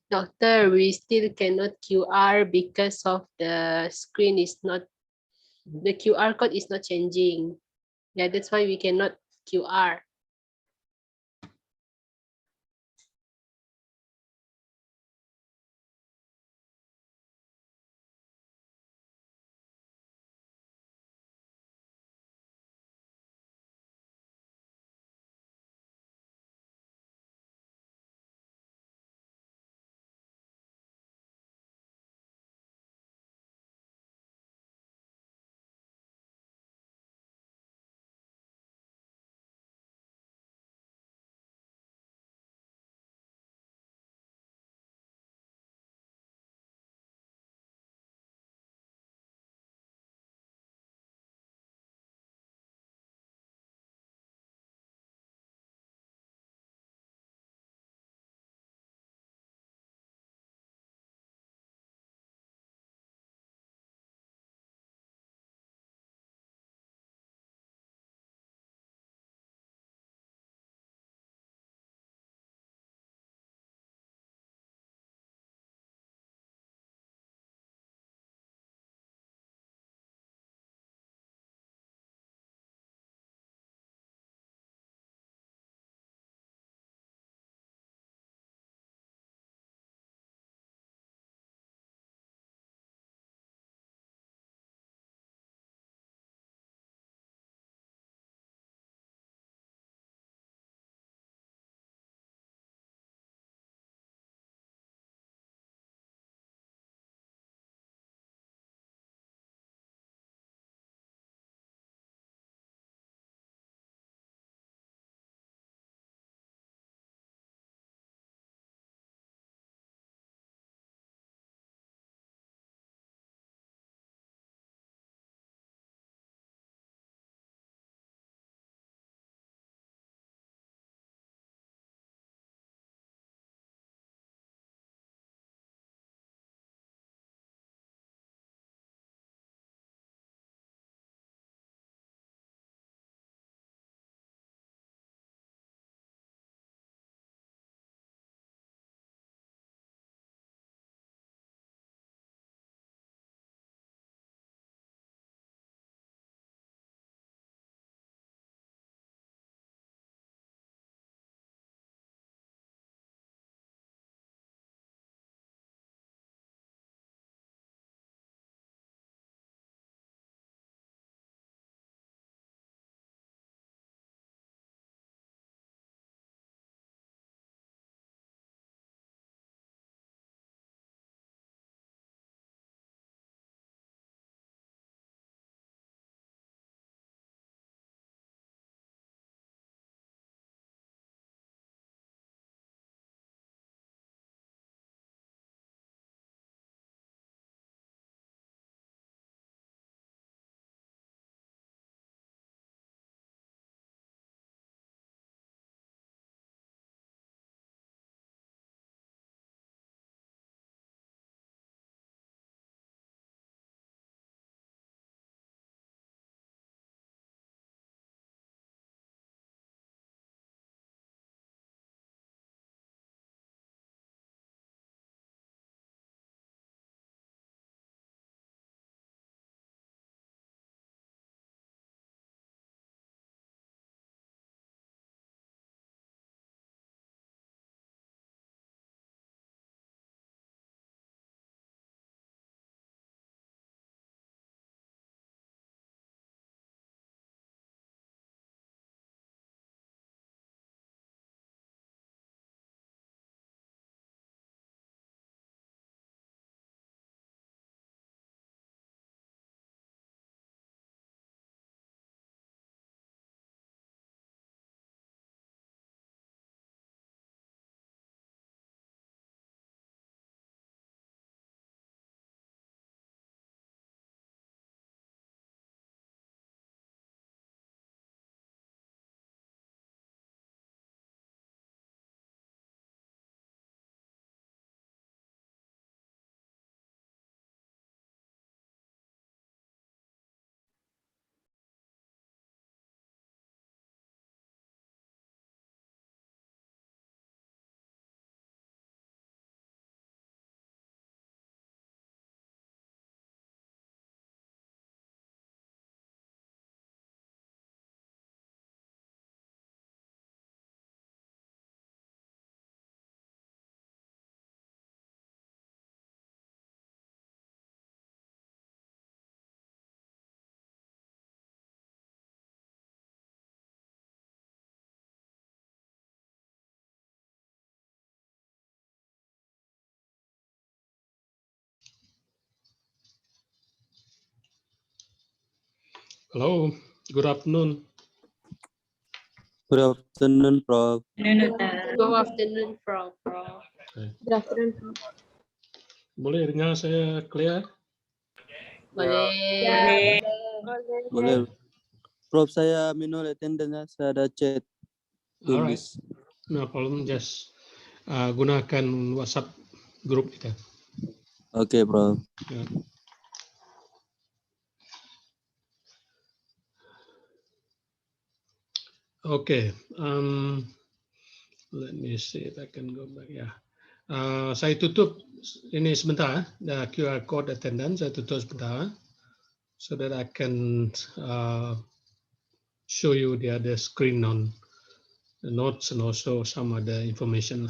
Doctor, we still cannot QR because of the screen is not, the QR code is not changing. Yeah, that's why we cannot QR. Hello, good afternoon. Good afternoon, Prof. Good afternoon, Prof. Okay. Good afternoon, Prof. Boleh dengar saya clear? Boleh. Boleh. Prof, saya minul attendance, saya ada chat Alright, tulis. no problem. Just gunakan WhatsApp group kita. Oke, Prof. Yeah. Okay. Let me see if I can go back. Yeah. Saya tutup ini sebentar. The QR code attendance saya tutup sebentar, so that I can show you the other screen on the notes and also some other information.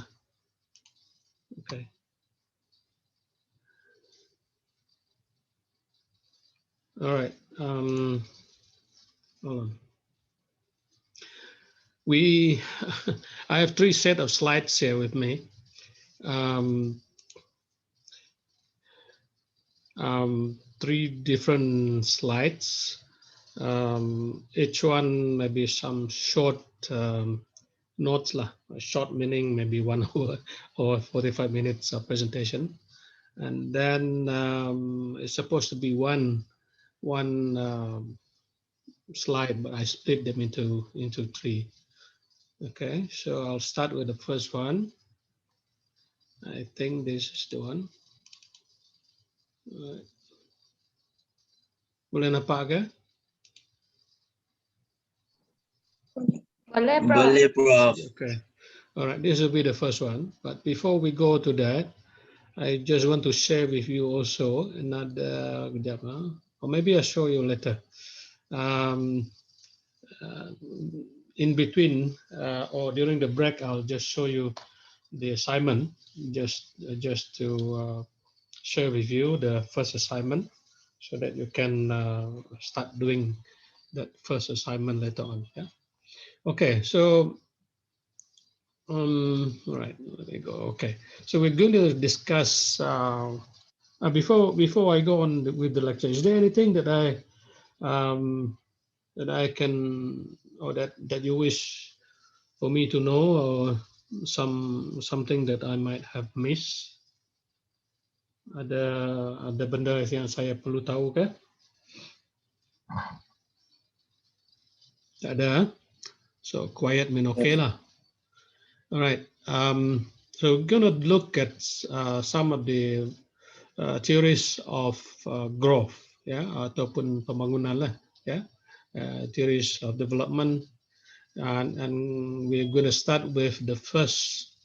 Okay. All right. Hold on. I have 3 set of slides here with me. Three different slides. Each one maybe some short notes lah. Short meaning maybe 1 hour or 45 minutes of presentation, and then it's supposed to be one slide, but I split them into 3. Okay, so I'll start with the first one. I think this is the one. Boleh nampak ke? Boleh, Prof. Okay. All right, this will be the first one. But before we go to that, I just want to share with you also another, or maybe I'll show you later. In between or during the break, I'll just show you the assignment, just to share with you the first assignment, so that you can start doing that first assignment later on. Yeah. Okay. So all right, let me go. Okay, so we're going to discuss before I go on with the lecture. Is there anything that I can, or that you wish for me to know, or something that I might have missed? Ada benda yang saya perlu tahu ke? Tak ada. So quiet mean okay lah. All right. So we're gonna look at some of the theories of growth, ya, ataupun pembangunan lah, ya, theories of development, and we're going to start with the first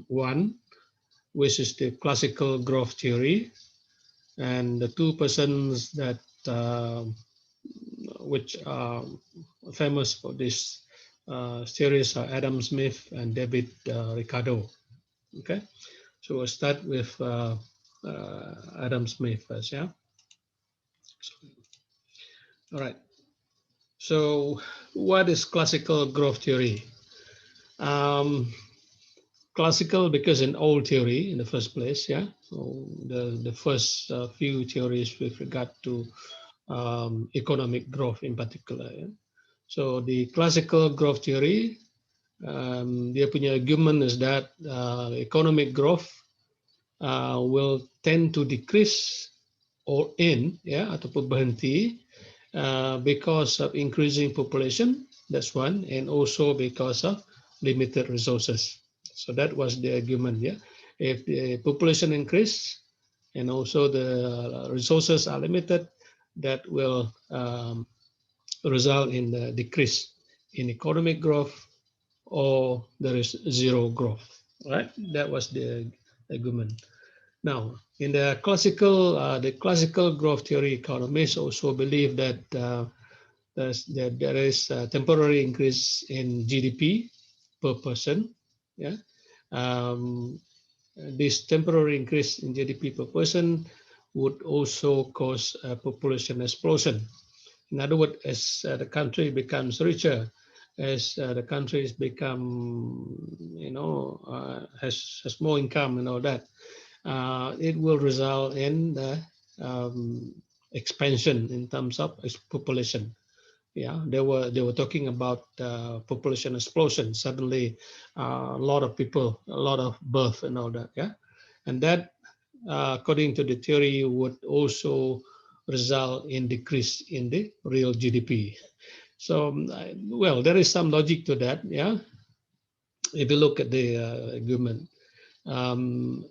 one, which is the classical growth theory, and the 2 persons that which are famous for this series are Adam Smith and David Ricardo. Okay, so we'll start with Adam Smith first. Yeah. All right. So what is classical growth theory? Classical because an old theory in the first place. Yeah. So the first few theories with regard to economic growth in particular. Yeah? So the classical growth theory, dia punya argument is that economic growth will tend to decrease or end, ya, ataupun berhenti because of increasing population. That's one, and also because of limited resources. So that was the argument. Yeah, if the population increase and also the resources are limited, that will result in the decrease in economic growth, or there is zero growth. Right? That was the argument. Now, in the classical growth theory, economists also believe that there is a temporary increase in GDP per person. Yeah, this temporary increase in GDP per person would also cause a population explosion. In other words, as the country becomes richer, as the countries become, has more income and all that, it will result in the expansion in terms of population. Yeah, they were talking about population explosion. Suddenly, a lot of people, a lot of birth and all that. Yeah, and that, according to the theory, would also result in decrease in the real GDP. So, well, there is some logic to that. Yeah, if you look at the argument,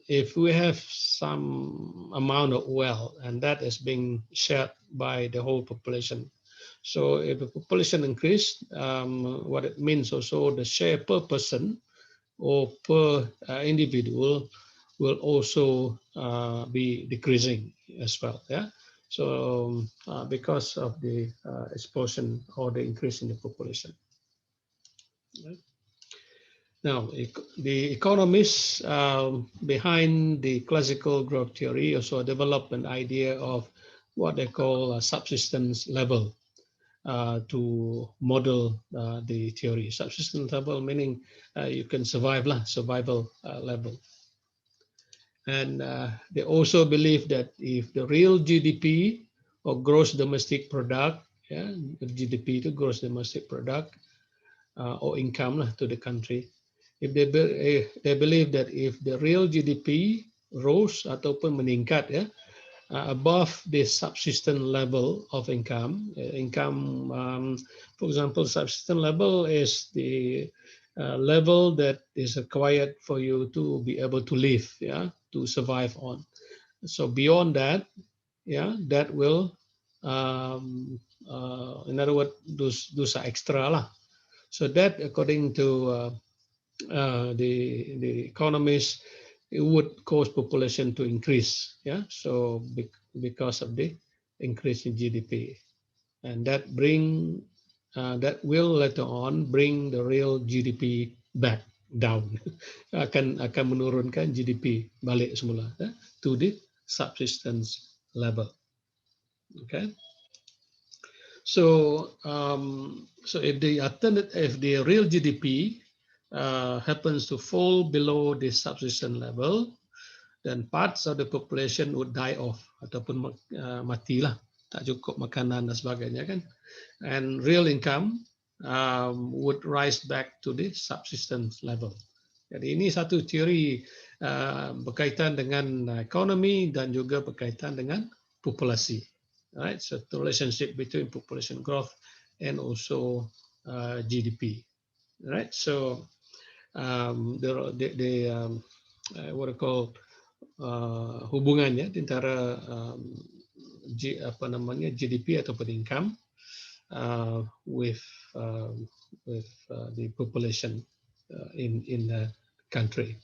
if we have some amount of wealth and that is being shared by the whole population, so if the population increase, what it means also the share per person or per individual will also be decreasing as well. Yeah. So because of the explosion or the increase in the population. Right. Now, the economists behind the classical growth theory also developed an idea of what they call a subsistence level to model the theory. Subsistence level meaning you can survive lah, survival level. And they also believe that if the real GDP or gross domestic product, yeah, GDP to gross domestic product or income lah, to the country, if they believe that if the real GDP rose ataupun meningkat ya above the subsistence level of income, for example, subsistence level is the level that is required for you to be able to live, yeah, to survive on. So beyond that, yeah, that will, in other words, those are extra lah. So that, according to the economists, it would cause population to increase. Yeah, so because of the increase in GDP, and that that will later on bring the real GDP back down. akan menurunkan GDP balik semula to the subsistence level. Okay. So so if the real GDP happens to fall below the subsistence level, then parts of the population would die off ataupun matilah, tak cukup makanan dan sebagainya kan, and real income would rise back to the subsistence level. Jadi ini satu teori berkaitan dengan ekonomi dan juga berkaitan dengan populasi. Right, so the relationship between population growth and also GDP. Right, so what I call hubungannya antara GDP ataupun income with the population in the country.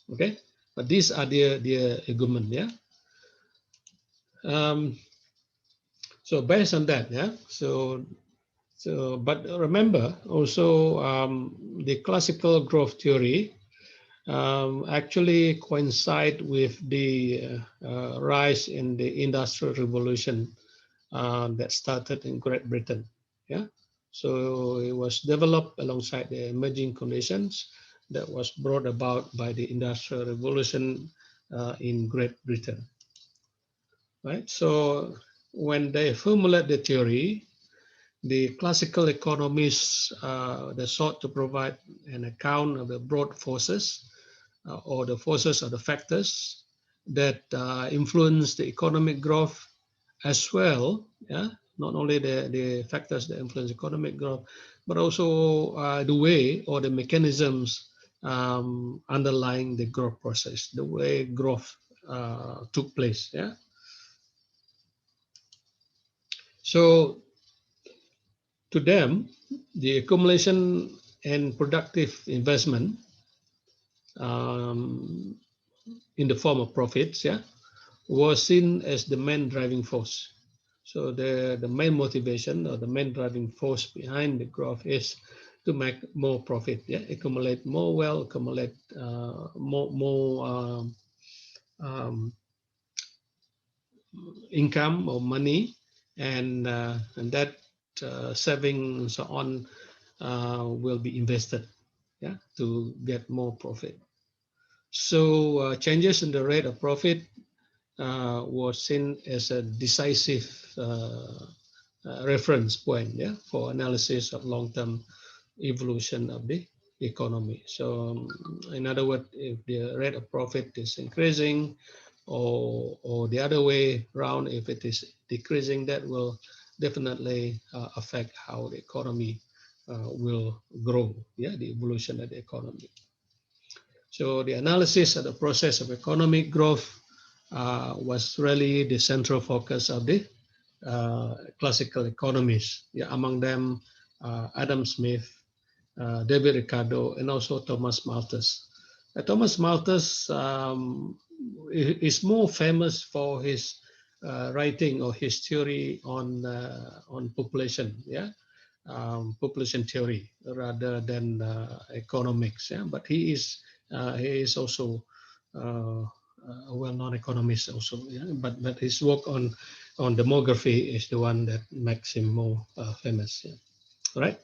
Okay, but these are the argument. Yeah. So based on that, yeah. So but remember also the classical growth theory actually coincide with the rise in the Industrial Revolution that started in Great Britain. Yeah, so it was developed alongside the emerging conditions that was brought about by the Industrial Revolution in Great Britain. Right. So when they formulate the theory, the classical economists they sought to provide an account of the broad forces or the forces or the factors that influence the economic growth as well. Yeah, not only the factors that influence economic growth, but also the way or the mechanisms underlying the growth process, the way growth took place. Yeah. So to them, the accumulation and productive investment in the form of profits, yeah, was seen as the main driving force. So the main motivation or the main driving force behind the growth is to make more profit, yeah, accumulate more wealth, accumulate more income or money, and that saving and so on will be invested, yeah, to get more profit. So changes in the rate of profit was seen as a decisive reference point, yeah, for analysis of long-term evolution of the economy. So, in other words, if the rate of profit is increasing, or the other way around, if it is decreasing, that will definitely affect how the economy will grow. Yeah, the evolution of the economy. So the analysis of the process of economic growth was really the central focus of the classical economists. Yeah, among them, Adam Smith, David Ricardo, and also Thomas Malthus. Thomas Malthus is more famous for his writing or his theory on population, yeah, population theory rather than economics. Yeah, but he is also a well-known economist also. Yeah, but his work on demography is the one that makes him more famous. Yeah. Right.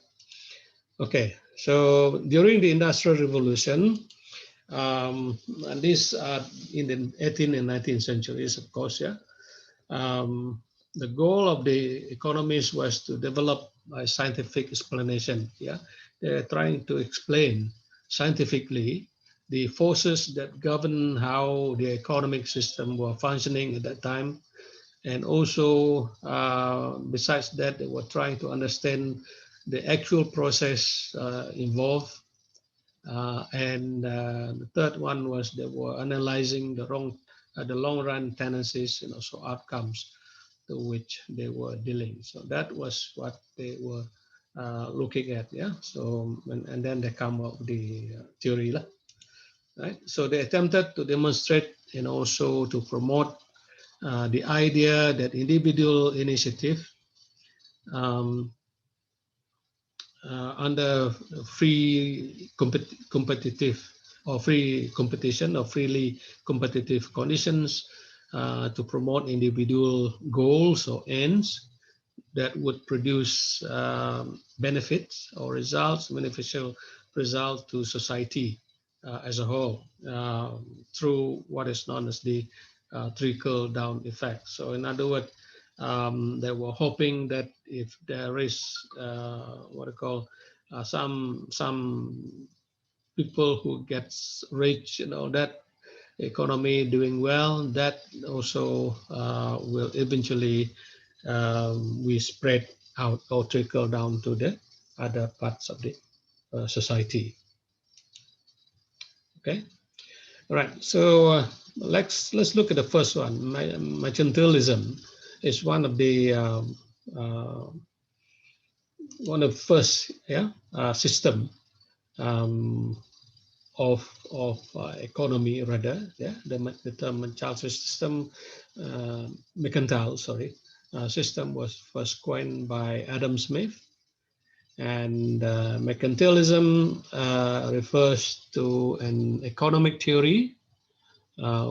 Okay. So during the Industrial Revolution, and these are in the 18th and 19th centuries, of course. Yeah. The goal of the economists was to develop a scientific explanation. Yeah, they're trying to explain scientifically the forces that govern how the economic system were functioning at that time, and also besides that, they were trying to understand the actual process involved. And the third one was they were analyzing the long run tendencies and also outcomes to which they were dealing. So that was what they were looking at. Yeah. So and then they come up with the theory, right? So they attempted to demonstrate and also to promote the idea that individual initiative um, under free competitive or free competition or freely competitive conditions to promote individual goals or ends that would produce benefits or results, beneficial results to society as a whole through what is known as the trickle down effect. So in other words, they were hoping that if there is what I call some people who gets rich and all that, economy doing well, that also will eventually we spread out or trickle down to the other parts of the society. Okay, all right. So let's look at the first one. Mercantilism is one of the first system um, of economy rather. Yeah, the term mercantile system, mercantile, sorry, system was first coined by Adam Smith. And mercantilism refers to an economic theory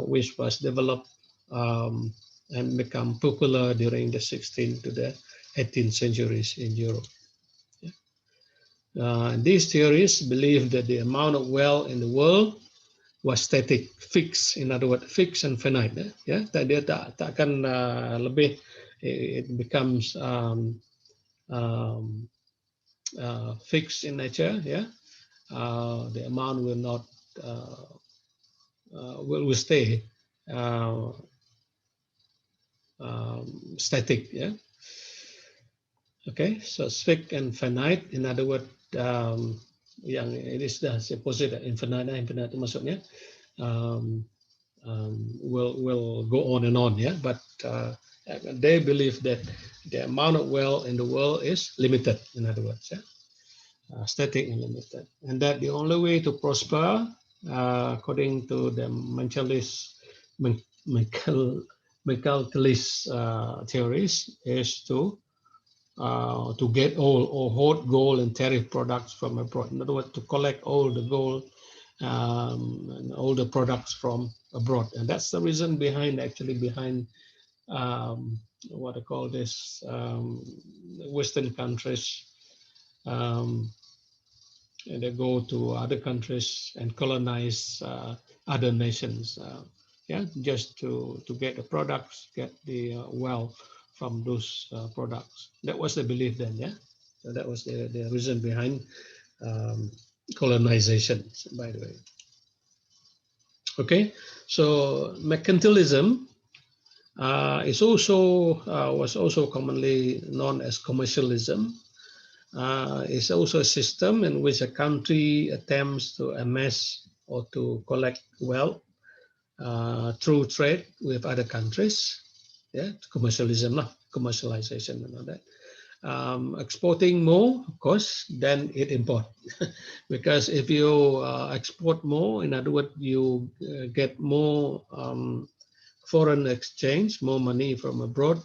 which was developed and become popular during the 16th to the 18th centuries in Europe. These theories believe that the amount of wealth in the world was static, fixed. In other words, fixed and finite. Ya, dia tak akan lebih. It becomes fixed in nature. Yeah, the amount will not will stay static. Yeah. Okay, so fixed and finite. In other words, yang ini sudah saya posit infinite itu maksudnya will go on and on. Yeah, but they believe that the amount of wealth in the world is limited. In other words, yeah. Static and limited, and that the only way to prosper, according to the mercantilist theories, is to get all or hoard gold and tariff products from abroad. In other words, to collect all the gold and all the products from abroad, and that's the reason behind what I call this Western countries. And they go to other countries and colonize other nations yeah, just to get the products, get the wealth from those products. That was the belief then, yeah. So that was the reason behind colonization, by the way. Okay, so mercantilism is also was also commonly known as commercialism. It's also a system in which a country attempts to amass or to collect wealth through trade with other countries. Yeah, commercialism, commercialization and all that. Exporting more, of course, than it import. Because if you export more, in other words, you get more foreign exchange, more money from abroad,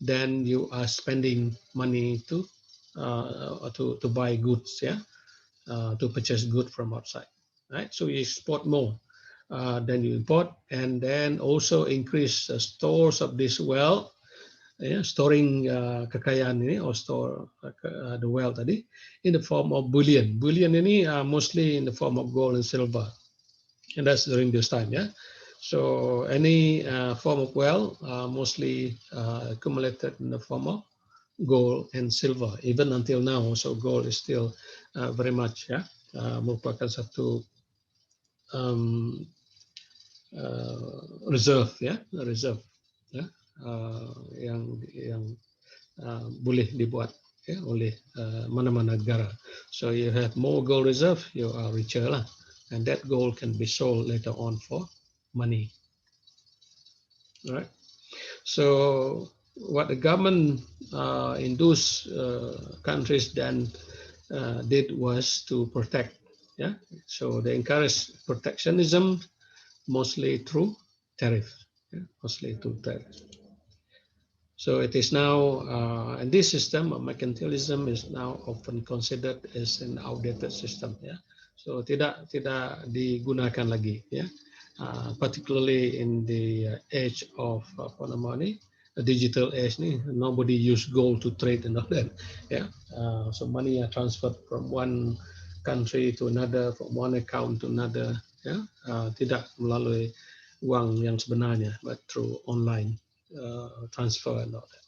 then you are spending money to buy goods, yeah, to purchase goods from outside, right? So you export more than you import, and then also increase stores of this wealth, ya, storing kekayaan ini, or store the wealth tadi in the form of bullion. Bullion ini mostly in the form of gold and silver, and that's during this time, yeah. So any form of wealth mostly accumulated in the form of gold and silver, even until now. So gold is still very much, ya, merupakan satu reserve, ya, reserve, ya, yang boleh dibuat, ya, oleh mana-mana negara. So you have more gold reserve, you are richer lah, and that gold can be sold later on for money. All right. So what the government in those countries then did was to protect. Yeah. So they encourage protectionism mostly through tariff. Yeah? Mostly through tariff. So it is now, and this system of mercantilism is now often considered as an outdated system. Yeah. So tidak digunakan lagi. Yeah. Particularly in the age of apa namanya, the digital age, nobody use gold to trade and all that. Yeah. So money are transferred from one country to another, from one account to another. Yeah. Tidak melalui uang yang sebenarnya, but through online transfer and all that.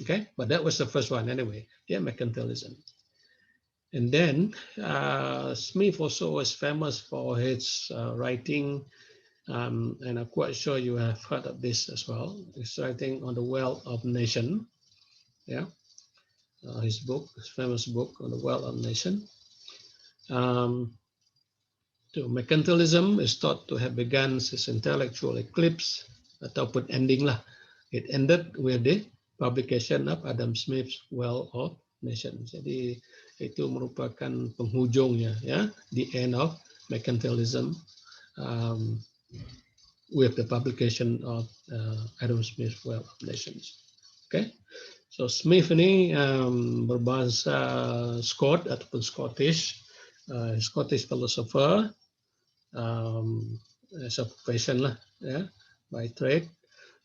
Okay, but that was the first one anyway. Yeah, mercantilism. And then Smith also was famous for his writing, and I'm quite sure you have heard of this as well. His writing on the wealth of nation. Yeah, his book, his famous book on the wealth of nation. So mercantilism is thought to have begun his intellectual eclipse ataupun ending lah. It ended with the publication of Adam Smith's Wealth of Nations. Jadi itu merupakan penghujungnya, ya, the end of mercantilism with the publication of Adam Smith's Wealth of Nations. Okay, so Smith ini berbahasa ataupun Scottish philosopher. As a profession lah, yeah, by trade.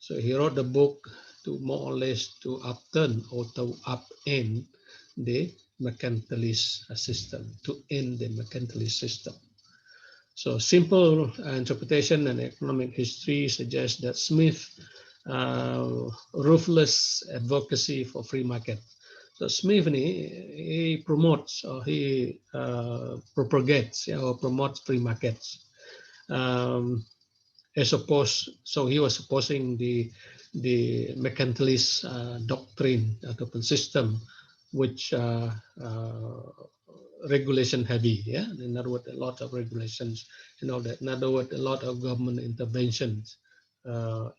So he wrote the book to more or less to upturn or to upend the mercantilist system, to end the mercantilist system. So simple interpretation and economic history suggests that Smith ruthless advocacy for free market. So Smith he promotes or he propagates, or promotes free markets. As opposed, so he was opposing the mercantilist doctrine ataupun system, which regulation heavy. Yeah, in other words, a lot of regulations and all that. In other words, a lot of government interventions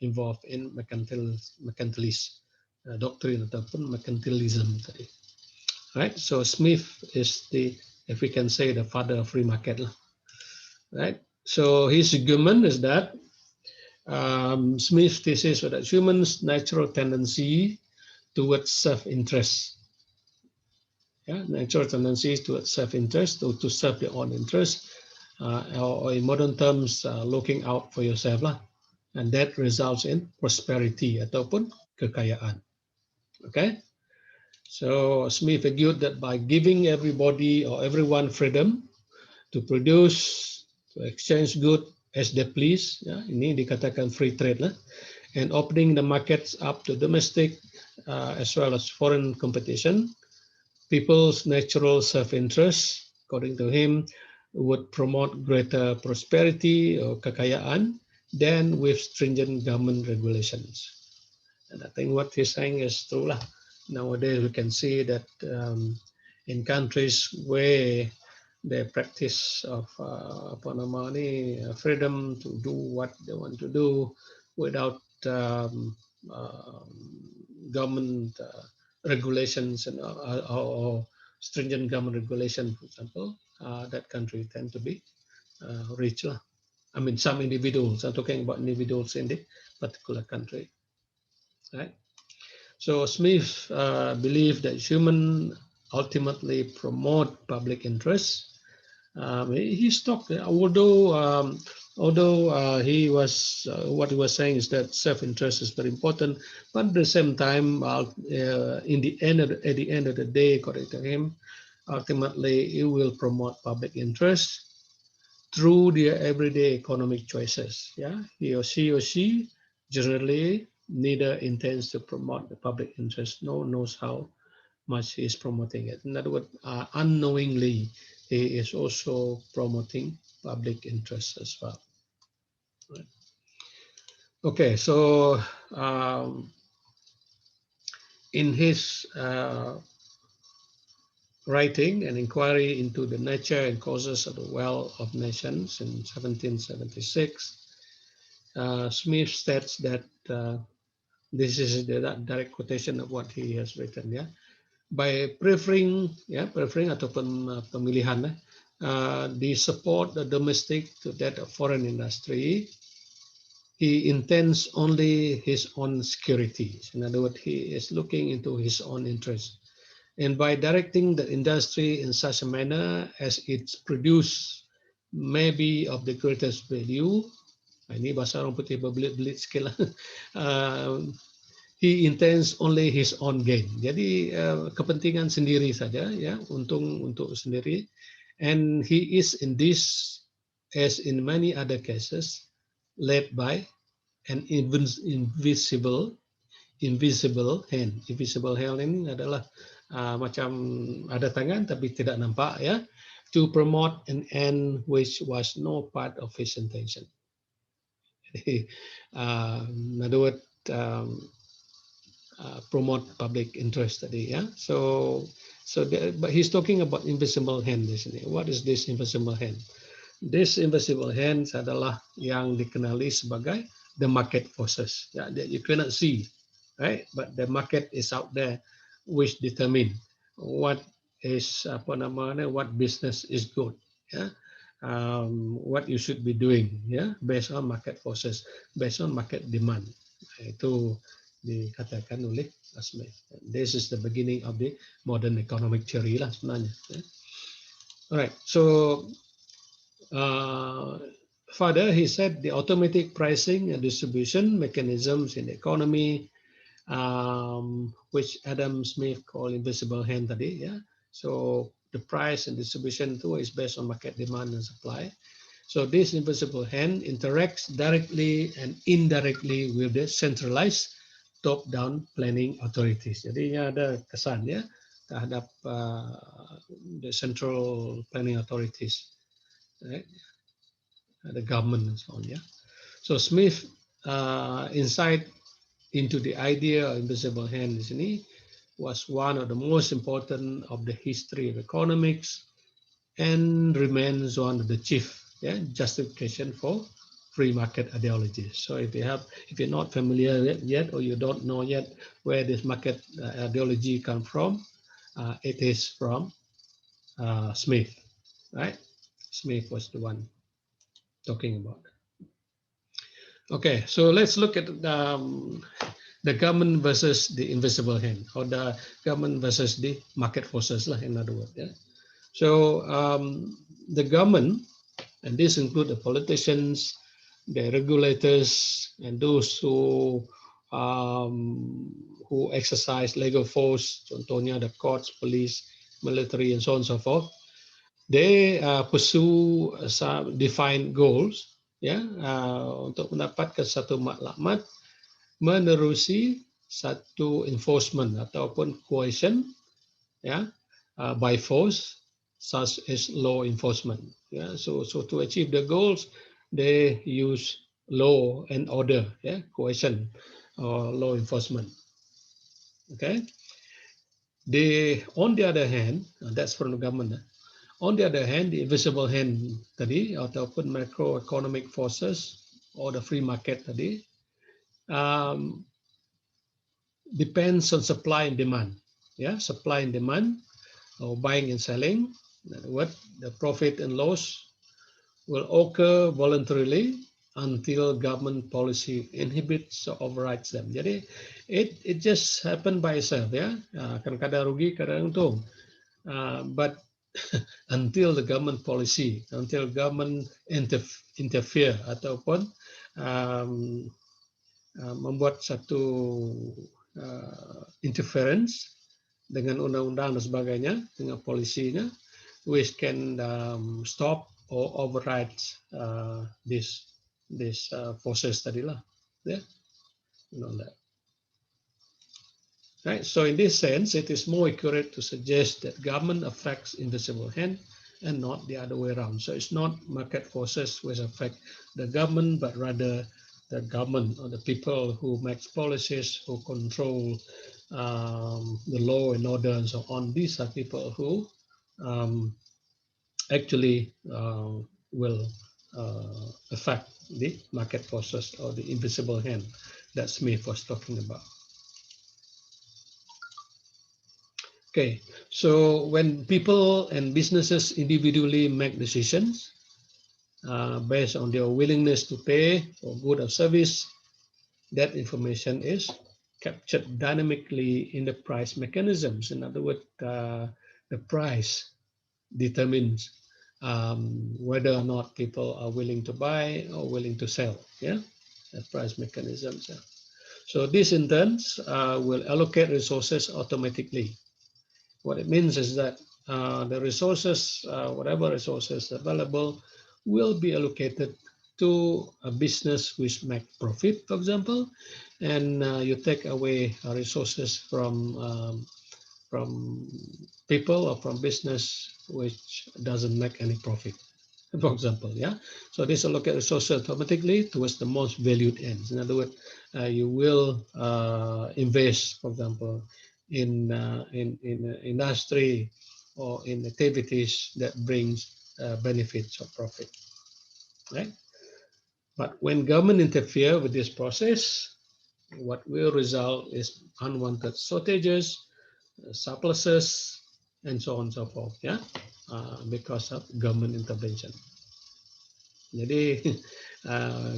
involved in mercantilist doctrine ataupun mercantilism tadi. Right. So Smith is the, if we can say, the father of free market, right? So his argument is that Smith's thesis was that humans' natural tendency towards self-interest, yeah, natural tendencies towards self-interest, to serve their own interest, or in modern terms, looking out for yourself lah, and that results in prosperity ataupun kekayaan. Okay, so Smith argued that by giving everybody or everyone freedom to produce, to exchange goods, as they please. Ya, ini dikatakan free trade lah. And opening the markets up to domestic as well as foreign competition. People's natural self-interest, according to him, would promote greater prosperity or kekayaan than with stringent government regulations. And I think what he's saying is true lah. Nowadays we can see that in countries where the practice of freedom to do what they want to do without government regulations and or stringent government regulation, for example, that country tend to be rich lah. I mean, some individuals. I'm talking about individuals in the particular country, right? So Smith believed that human ultimately promote public interest. He's talked, although he was what he was saying is that self-interest is very important, but at the same time, in the end at the end of the day, according to him, ultimately it will promote public interest through their everyday economic choices. Yeah, he or she generally neither intends to promote the public interest nor knows how much he is promoting it. In other words, unknowingly, he is also promoting public interest as well. Right. Okay, so in his writing, An Inquiry into the Nature and Causes of the Wealth of Nations in 1776, Smith states that this is the direct quotation of what he has written. Yeah, by preferring ataupun pemilihan the support the domestic to that of foreign industry, he intends only his own security. In other words, he is looking into his own interest. And by directing the industry in such a manner as it's produce maybe of the greatest value, ini bahasa orang putih berbelit-belit sikit lah. He intends only his own gain. Jadi kepentingan sendiri saja, ya, untung untuk sendiri. And he is in this, as in many other cases, led by an invisible hand. Invisible hand ini adalah macam ada tangan tapi tidak nampak, ya, to promote an end which was no part of his intention. In other words, promote public interest tadi, ya. But he's talking about invisible hand di sini. What is this invisible hand? This invisible hand adalah yang dikenali sebagai the market forces, ya, that you cannot see, right? But the market is out there, which determine what is what business is good, ya. What you should be doing, ya, based on market forces, based on market demand. Itu dikatakan oleh Smith. This is the beginning of the modern economic theory lah sebenarnya. Alright, so further he said the automatic pricing and distribution mechanisms in the economy, which Adam Smith called invisible hand tadi, ya. So the price and distribution too is based on market demand and supply. So this invisible hand interacts directly and indirectly with the centralized top-down planning authorities. Jadi ada kesan, ya, terhadap the central planning authorities, right? The government and so on. Yeah. So Smith insight into the idea of invisible hand di sini was one of the most important of the history of economics and remains one of the chief, yeah, justification for free market ideology. So if you're not familiar yet, or you don't know yet where this market ideology come from, it is from Smith, right? Smith was the one talking about it. Okay, so let's look at the government versus the invisible hand, or the government versus the market forces, in other words. Yeah. So the government, and this includes the politicians, the regulators, and those who exercise legal force, contohnya the courts, police, military, and so on and so forth. They pursue some defined goals ya, untuk mendapatkan satu maklumat menerusi satu enforcement ataupun coercion, ya, by force, such as law enforcement. Yeah, so to achieve the goals, they use law and order, yeah, coercion or law enforcement. Okay. On the other hand, that's from the government. On the other hand, the invisible hand tadi ataupun macroeconomic forces or the free market tadi um, depends on supply and demand. Yeah, supply and demand, or buying and selling. What the profit and loss will occur voluntarily until government policy inhibits or overrides them. Jadi it just happen by itself, ya. Kadang-kadang rugi, kadang untung. But until the government policy, until government interfere ataupun um, membuat satu interference dengan undang-undang dan sebagainya, dengan polisinya, which can stop or override this forces tadilah, yeah, you know that. Right. So in this sense, it is more accurate to suggest that government affects invisible hand and not the other way around. So it's not market forces which affect the government, but rather the government or the people who makes policies, who control the law and order and so on. These are people who actually will affect the market forces or the invisible hand that Smith was talking about. Okay, so when people and businesses individually make decisions based on their willingness to pay for good or service, that information is captured dynamically in the price mechanisms. In other words, the price determines whether or not people are willing to buy or willing to sell. Yeah, the price mechanisms. Yeah. So this in turn will allocate resources automatically. What it means is that the resources, whatever resources available, will be allocated to a business which make profit, for example, and you take away resources from people or from business which doesn't make any profit, for example. Yeah, so this allocate resources automatically towards the most valued ends. In other words, you will invest, for example, in industry or in activities that brings benefits or profit, right? But when government interfere with this process, what will result is unwanted shortages, surpluses, and so on and so forth, yeah, because of government intervention. Jadi,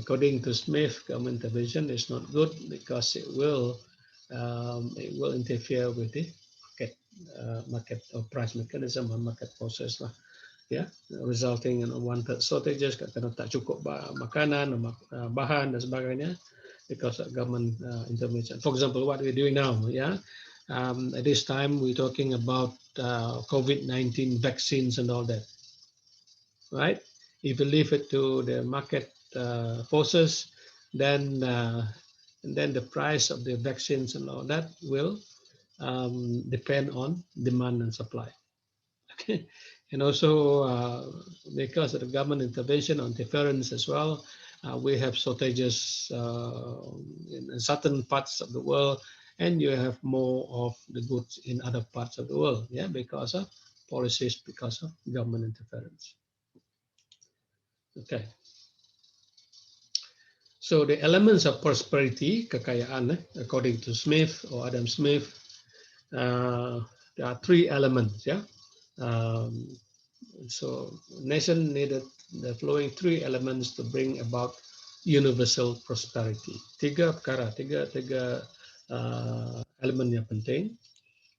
according to Smith, government intervention is not good because it will interfere with the market or price mechanism or market process lah, ya, resulting in unwanted shortages, kerana tak cukup makanan, bahan dan sebagainya because of government intervention. For example, what we're doing now, yeah, at this time we're talking about COVID-19 vaccines and all that, right? If you leave it to the market forces, then the price of the vaccines and all that will depend on demand and supply. Okay, and also because of the government intervention on interference as well, we have shortages in certain parts of the world, and you have more of the goods in other parts of the world, yeah, because of policies, because of government interference. Okay. So the elements of prosperity, kekayaan, according to Smith or Adam Smith, there are three elements, yeah. So nation needed the following three elements to bring about universal prosperity. Tiga elemen yang penting.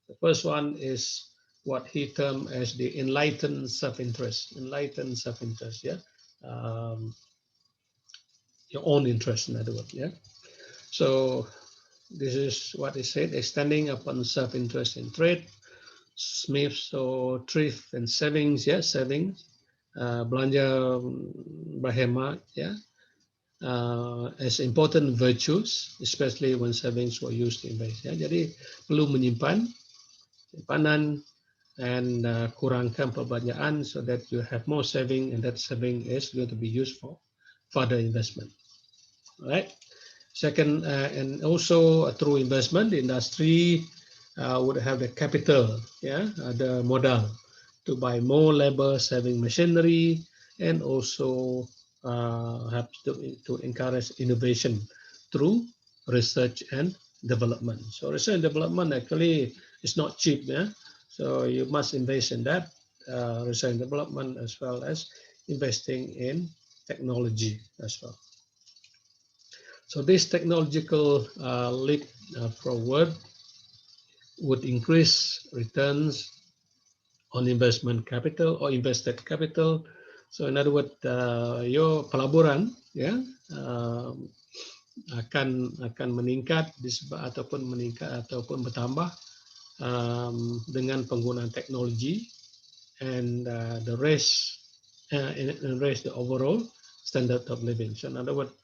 The first one is what he termed as the enlightened self-interest. Enlightened self-interest, yeah. Your own interest, in other words, yeah. So this is what he said: extending upon self-interest in trade, Smith, so thrift and savings, yeah, savings, belanja berhemat, yeah, as important virtues, especially when savings were used to invest. Ya. Jadi perlu menyimpan simpanan and kurangkan perbelanjaan so that you have more saving, and that saving is going to be used for further investment. All right. Second, and also through investment, the industry would have the capital, the modal to buy more labor-saving machinery, and also have to encourage innovation through research and development. So research and development actually is not cheap, yeah. So you must invest in that research and development, as well as investing in technology as well. So this technological leap forward would increase returns on investment capital or invested capital. So in other words, your pelaburan akan meningkat ataupun bertambah dengan penggunaan teknologi, and the rest raise the overall standard of living. So in other words,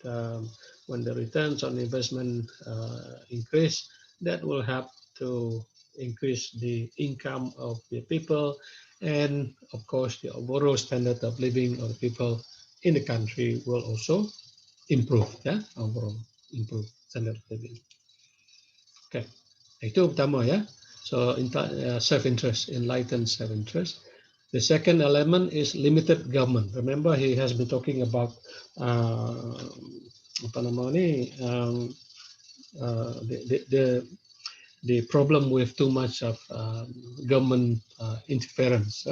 when the returns on investment increase, that will help to increase the income of the people, and of course the overall standard of living of the people in the country will also improve, overall improve standard of living. Okay, itu pertama ya. So self-interest, enlightened self-interest. The second element is limited government. Remember, he has been talking about the problem with too much of government interference.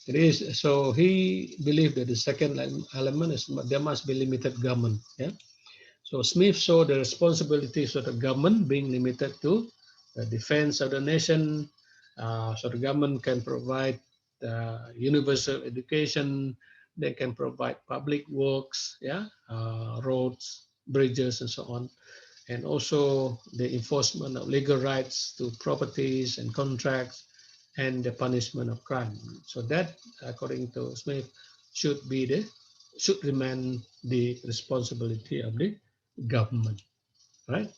It is so he believed that the second element is there must be limited government. Yeah. So Smith saw the responsibilities of the government being limited to the defense of the nation. So the government can provide universal education. They can provide public works, roads, bridges, and so on, and also the enforcement of legal rights to properties and contracts, and the punishment of crime. So that, according to Smith, should remain the responsibility of the government, right?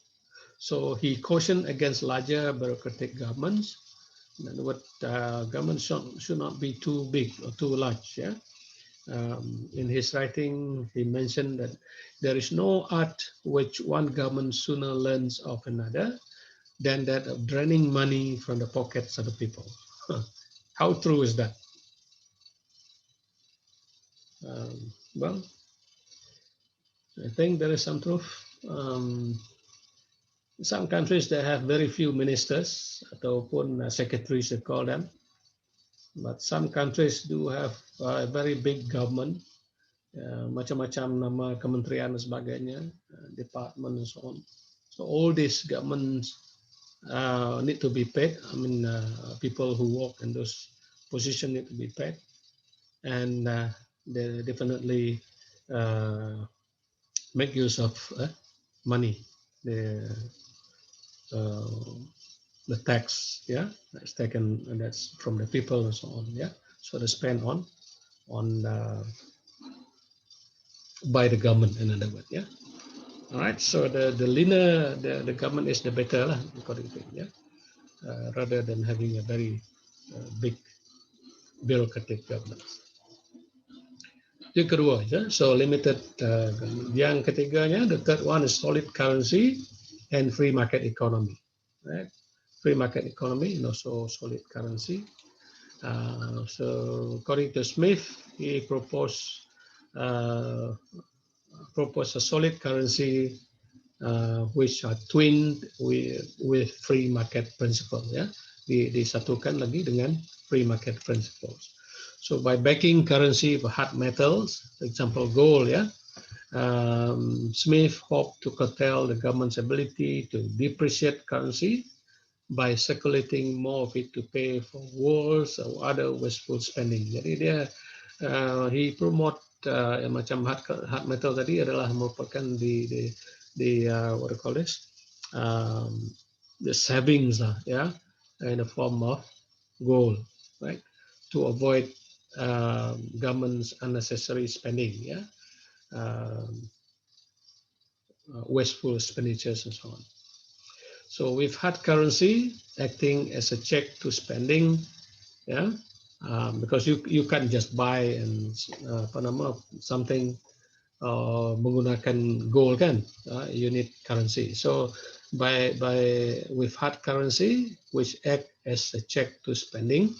So he cautioned against larger bureaucratic governments. In other words, government should not be too big or too large. Yeah. In his writing, he mentioned that there is no art which one government sooner learns of another than that of draining money from the pockets of the people. How true is that? Well, I think there is some truth. Some countries they have very few ministers ataupun secretaries, they call them, but some countries do have a very big government, macam-macam nama kementerian dan sebagainya, department and so on. So all these governments need to be paid. I mean, people who work in those positions need to be paid, and they definitely make use of money, the tax, that's taken, and that's from the people and so on, so they spend on by the government, in other words, all right. So the leaner the government is, the better, according to him, rather than having a very big bureaucratic government. Yang kedua, so limited government. Yang ketiganya, the third one is solid currency and free market economy, right? Free market economy and also solid currency. So according to Smith, he proposed a solid currency which are twinned with free market principle, disatukan lagi dengan free market principles. So by backing currency with hard metals, for example gold, Smith hoped to curtail the government's ability to depreciate currency by circulating more of it to pay for wars or other wasteful spending. Jadi dia he promote macam hard metal tadi adalah merupakan the what do you call this, the savings lah, in the form of gold, right, to avoid government's unnecessary spending, wasteful expenditures and so on. So with hard currency acting as a check to spending, yeah, because you can't just buy and something menggunakan gold kan, you need currency. So by with hard currency, which act as a check to spending,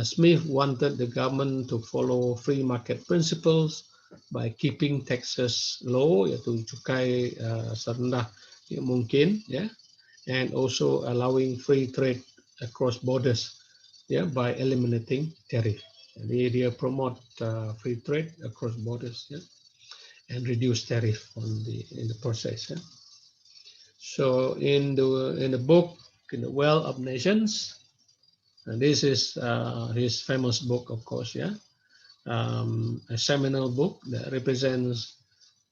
Smith wanted the government to follow free market principles by keeping taxes low, yaitu cukai serendah yang mungkin, ya, and also allowing free trade across borders, ya, by eliminating tariff. Jadi dia promote free trade across borders, ya, and reduce tariff in the process. Yeah. So in the book, in the Wealth of Nations, and this is his famous book, of course, yeah, a seminal book that represents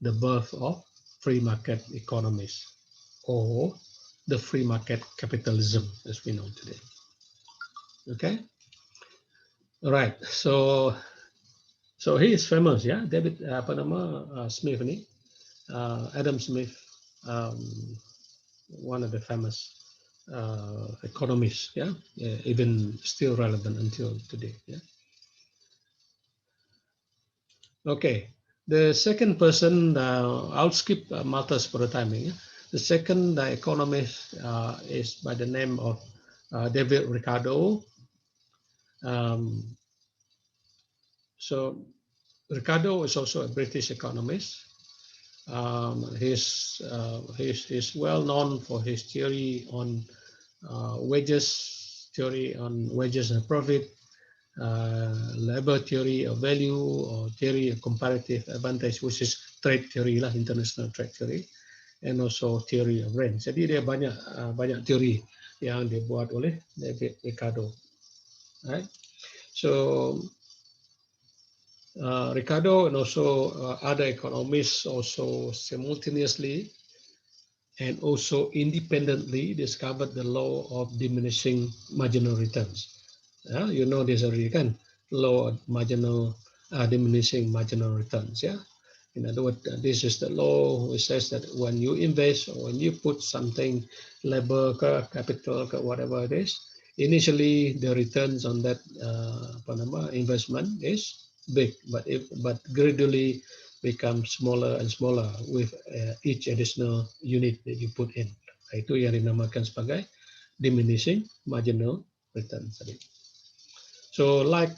the birth of free market economies or the free market capitalism as we know today. Okay, all right. So he is famous, yeah, David Smith ini, Adam Smith. One of the famous economists, yeah, even still relevant until today. Yeah. Okay, the second person, I'll skip Malthus for the timing. Yeah? The second economist is by the name of David Ricardo. So Ricardo is also a British economist. He's well known for his theory on theory on wages and profit, labor theory of value, or theory of comparative advantage, which is trade theory lah, international trade theory, and also theory of rent. Jadi dia banyak teori yang dibuat oleh David Ricardo. Right? So Ricardo and also other economists also simultaneously and also independently discovered the law of diminishing marginal returns. You know this already, kan? Law of diminishing marginal returns. Yeah. In other words, this is the law which says that when you invest or when you put something, labor, capital, whatever it is, initially the returns on that investment is big, but gradually become smaller and smaller with each additional unit that you put in. Itu yang dinamakan sebagai diminishing marginal returns. So like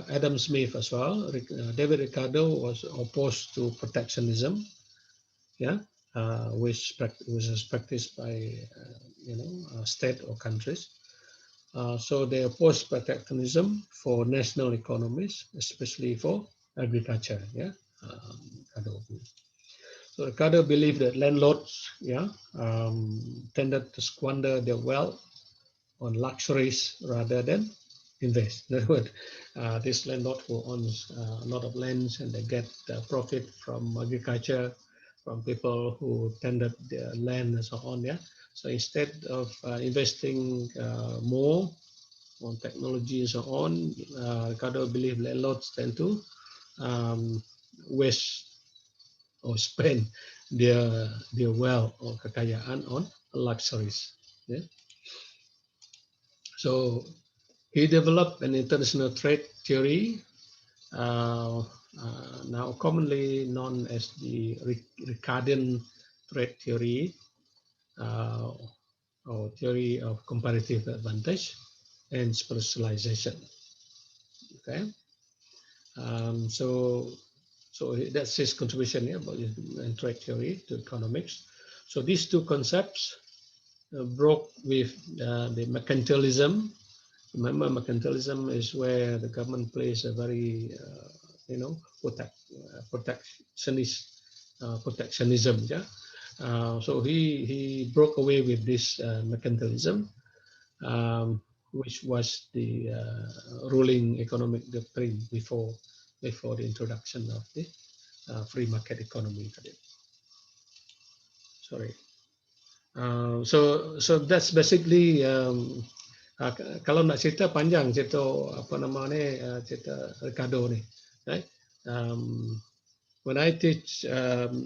Adam Smith as well, David Ricardo was opposed to protectionism, yeah, which is practiced by state or countries. So they opposed protectionism for national economies, especially for agriculture. Yeah, so Ricardo believed that landlords, tended to squander their wealth on luxuries rather than invest. In other words, this landlord who owns a lot of lands and they get profit from agriculture, from people who tended their land and so on. Yeah. So instead of investing more on technology and so on, Ricardo believed landlords tend to waste or spend their wealth or kekayaan on luxuries. Yeah. So he developed an international trade theory, now commonly known as the Ricardian trade theory, or theory of comparative advantage and specialization. Okay, so that's his contribution here about trade theory to economics. So these two concepts broke with the mercantilism. Remember, mercantilism is where the government plays a very, protectionism. Yeah. So he broke away with this mercantilism, which was the ruling economic doctrine before the introduction of the free market economy. Sorry. So that's basically kalau nak cerita panjang cerita cerita Ricardo ni, right? when I teach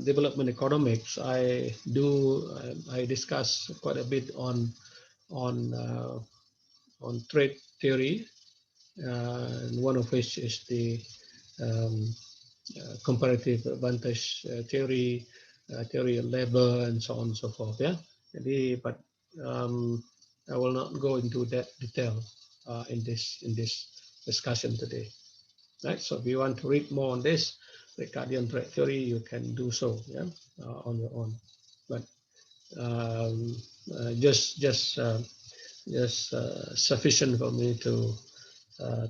development economics, I discuss quite a bit on trade theory, and one of which is the um, comparative advantage theory, theory of labor, and so on and so forth. Yeah, but I will not go into that detail in this discussion today. Right. So if you want to read more on this Ricardian trade theory, you can do so. Yeah, on your own. But um, just sufficient for me to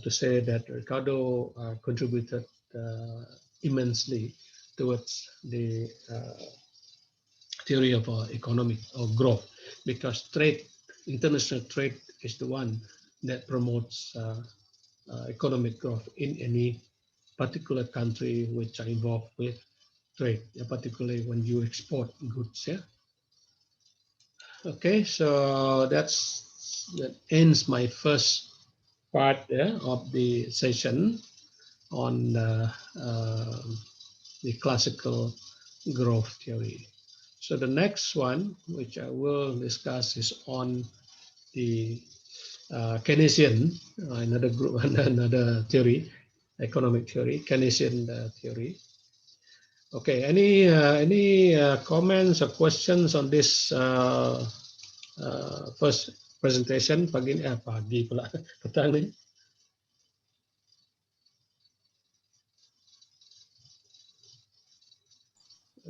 say that Ricardo contributed immensely towards the theory of economic or growth, because international trade is the one that promotes economic growth in any particular country which are involved with trade, particularly when you export goods. Yeah. Okay, so that ends my first part of the session on the classical growth theory. So the next one, which I will discuss, is on the Keynesian, another group, another theory, economic theory, Keynesian theory. Okay, any comments or questions on this first presentation pagi ini? Pagi pula petang ni.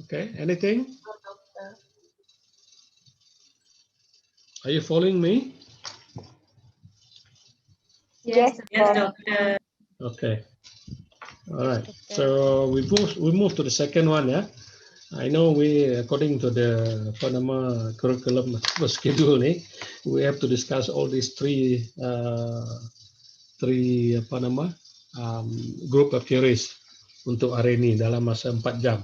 Okay, anything? Are you following me? Yes, Yes, doctor. doctor. Okay. All right. So we move to the second one. Yeah. I know according to the Panama curriculum schedule, we have to discuss all these three Panama group of theories untuk hari ini dalam masa 4 jam.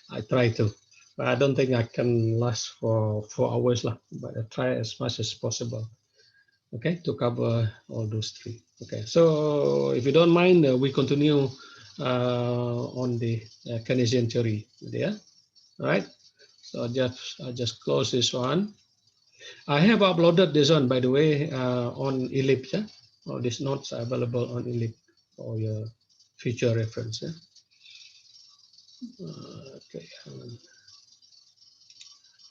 I try to, but I don't think I can last for 4 hours lah. But I try as much as possible. Okay, to cover all those three. Okay, so if you don't mind, we continue on the Keynesian theory. Yeah, all right. So I'll just close this one. I have uploaded this one, by the way, on Ellipse. Yeah? All these notes are available on Ellipse for your future reference. Yeah? Okay.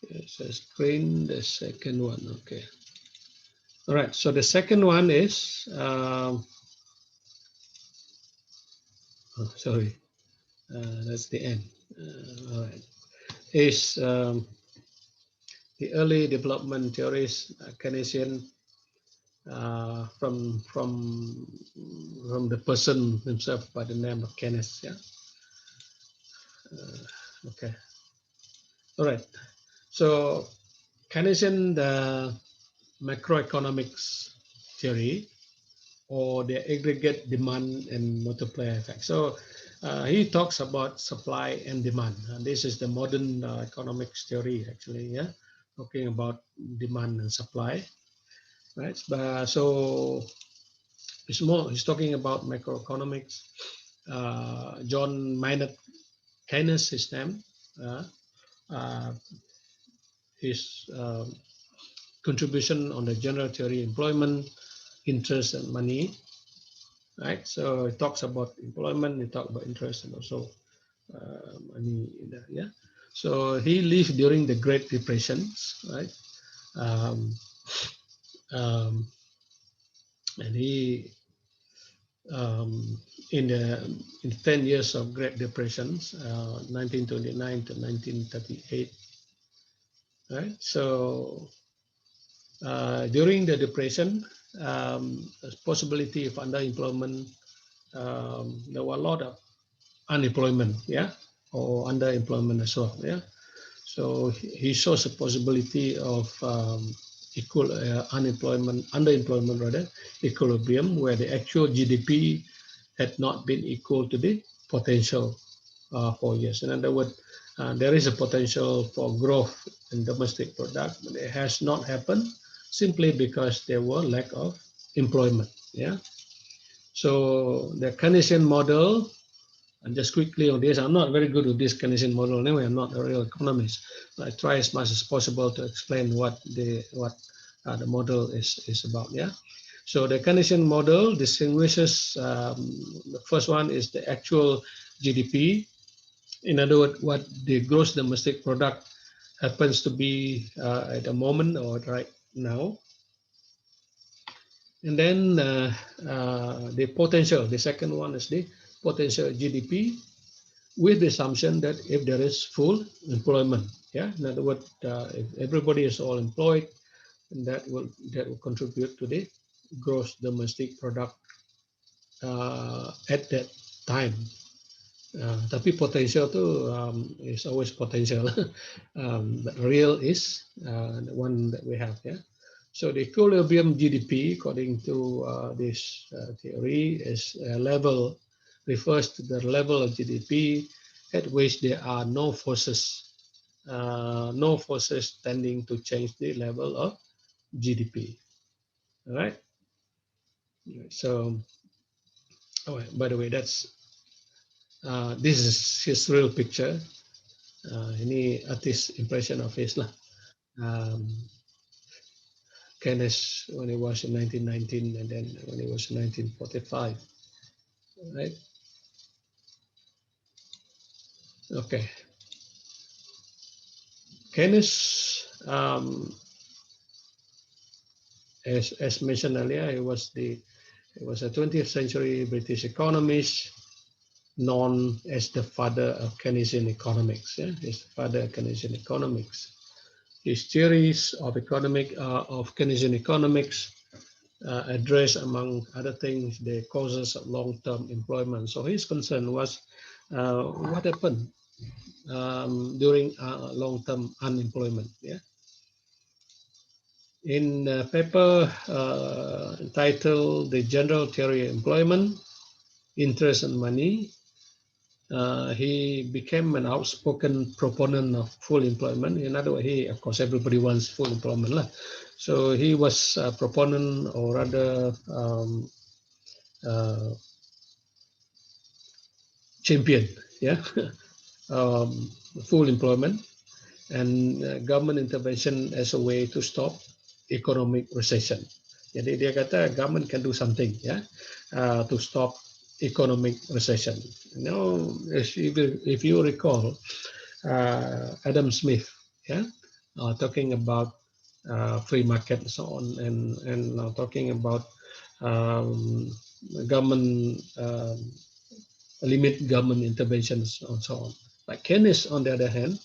Here's a screen, the second one. Okay. All right. So the second one is, sorry, that's the end. All right. Is the early development theories, Keynesian, from the person himself by the name of Keynes. Yeah. Okay. All right. So Keynesian, the macroeconomics theory, or the aggregate demand and multiplier effect. So he talks about supply and demand. And this is the modern economics theory, actually. Yeah, talking about demand and supply. Right. So he's talking about macroeconomics. John Maynard Keynes' system, his contribution on the general theory, employment, interest, and money. Right. So it talks about employment, it talks about interest, and also money. Yeah. So he lived during the Great Depressions, right? And he in the 10 years of Great Depressions, 1929 to 1938. Right. So during the depression, possibility of underemployment, there were a lot of unemployment, yeah, or underemployment as well, yeah. So he shows a possibility of equal underemployment rather, equilibrium, where the actual GDP had not been equal to the potential for years. In other words, there is a potential for growth in domestic product, but it has not happened simply because there were lack of employment. Yeah. So the Keynesian model And just quickly on this, I'm not very good with this Keynesian model anyway. I'm not a real economist, but I try as much as possible to explain what the model is about. Yeah. So the Keynesian model distinguishes. The first one is the actual GDP. In other words, what the gross domestic product happens to be at the moment or right now. And then the potential. The second one is the potential GDP, with the assumption that if there is full employment, yeah, in other words, if everybody is all employed, that will contribute to the gross domestic product at that time. Tapi potential tu is always potential, but real is the one that we have. Yeah. So the equilibrium GDP, according to this theory, is a level, refers to the level of GDP at which there are no forces tending to change the level of GDP. All right. So, oh, by the way, that's this is his real picture. Ini artist impression of his lah. Keynes when he was in 1919 and then when he was in 1945, right? Okay. Keynes, as mentioned earlier, he was a 20th century British economist, known as the father of Keynesian economics. Yeah, he's the father of Keynesian economics. His theories of Keynesian economics address, among other things, the causes of long-term employment. So his concern was what happened during long-term unemployment. Yeah. In a paper entitled "The General Theory of Employment, Interest and Money," he became an outspoken proponent of full employment. In other words, of course, everybody wants full employment lah. So he was a proponent, or rather champion, yeah, full employment and government intervention as a way to stop economic recession. Jadi dia kata government can do something, yeah, to stop economic recession. Now, if you recall, Adam Smith, yeah, talking about free market and so on, and talking about government limit government interventions and so on. But Keynes, on the other hand,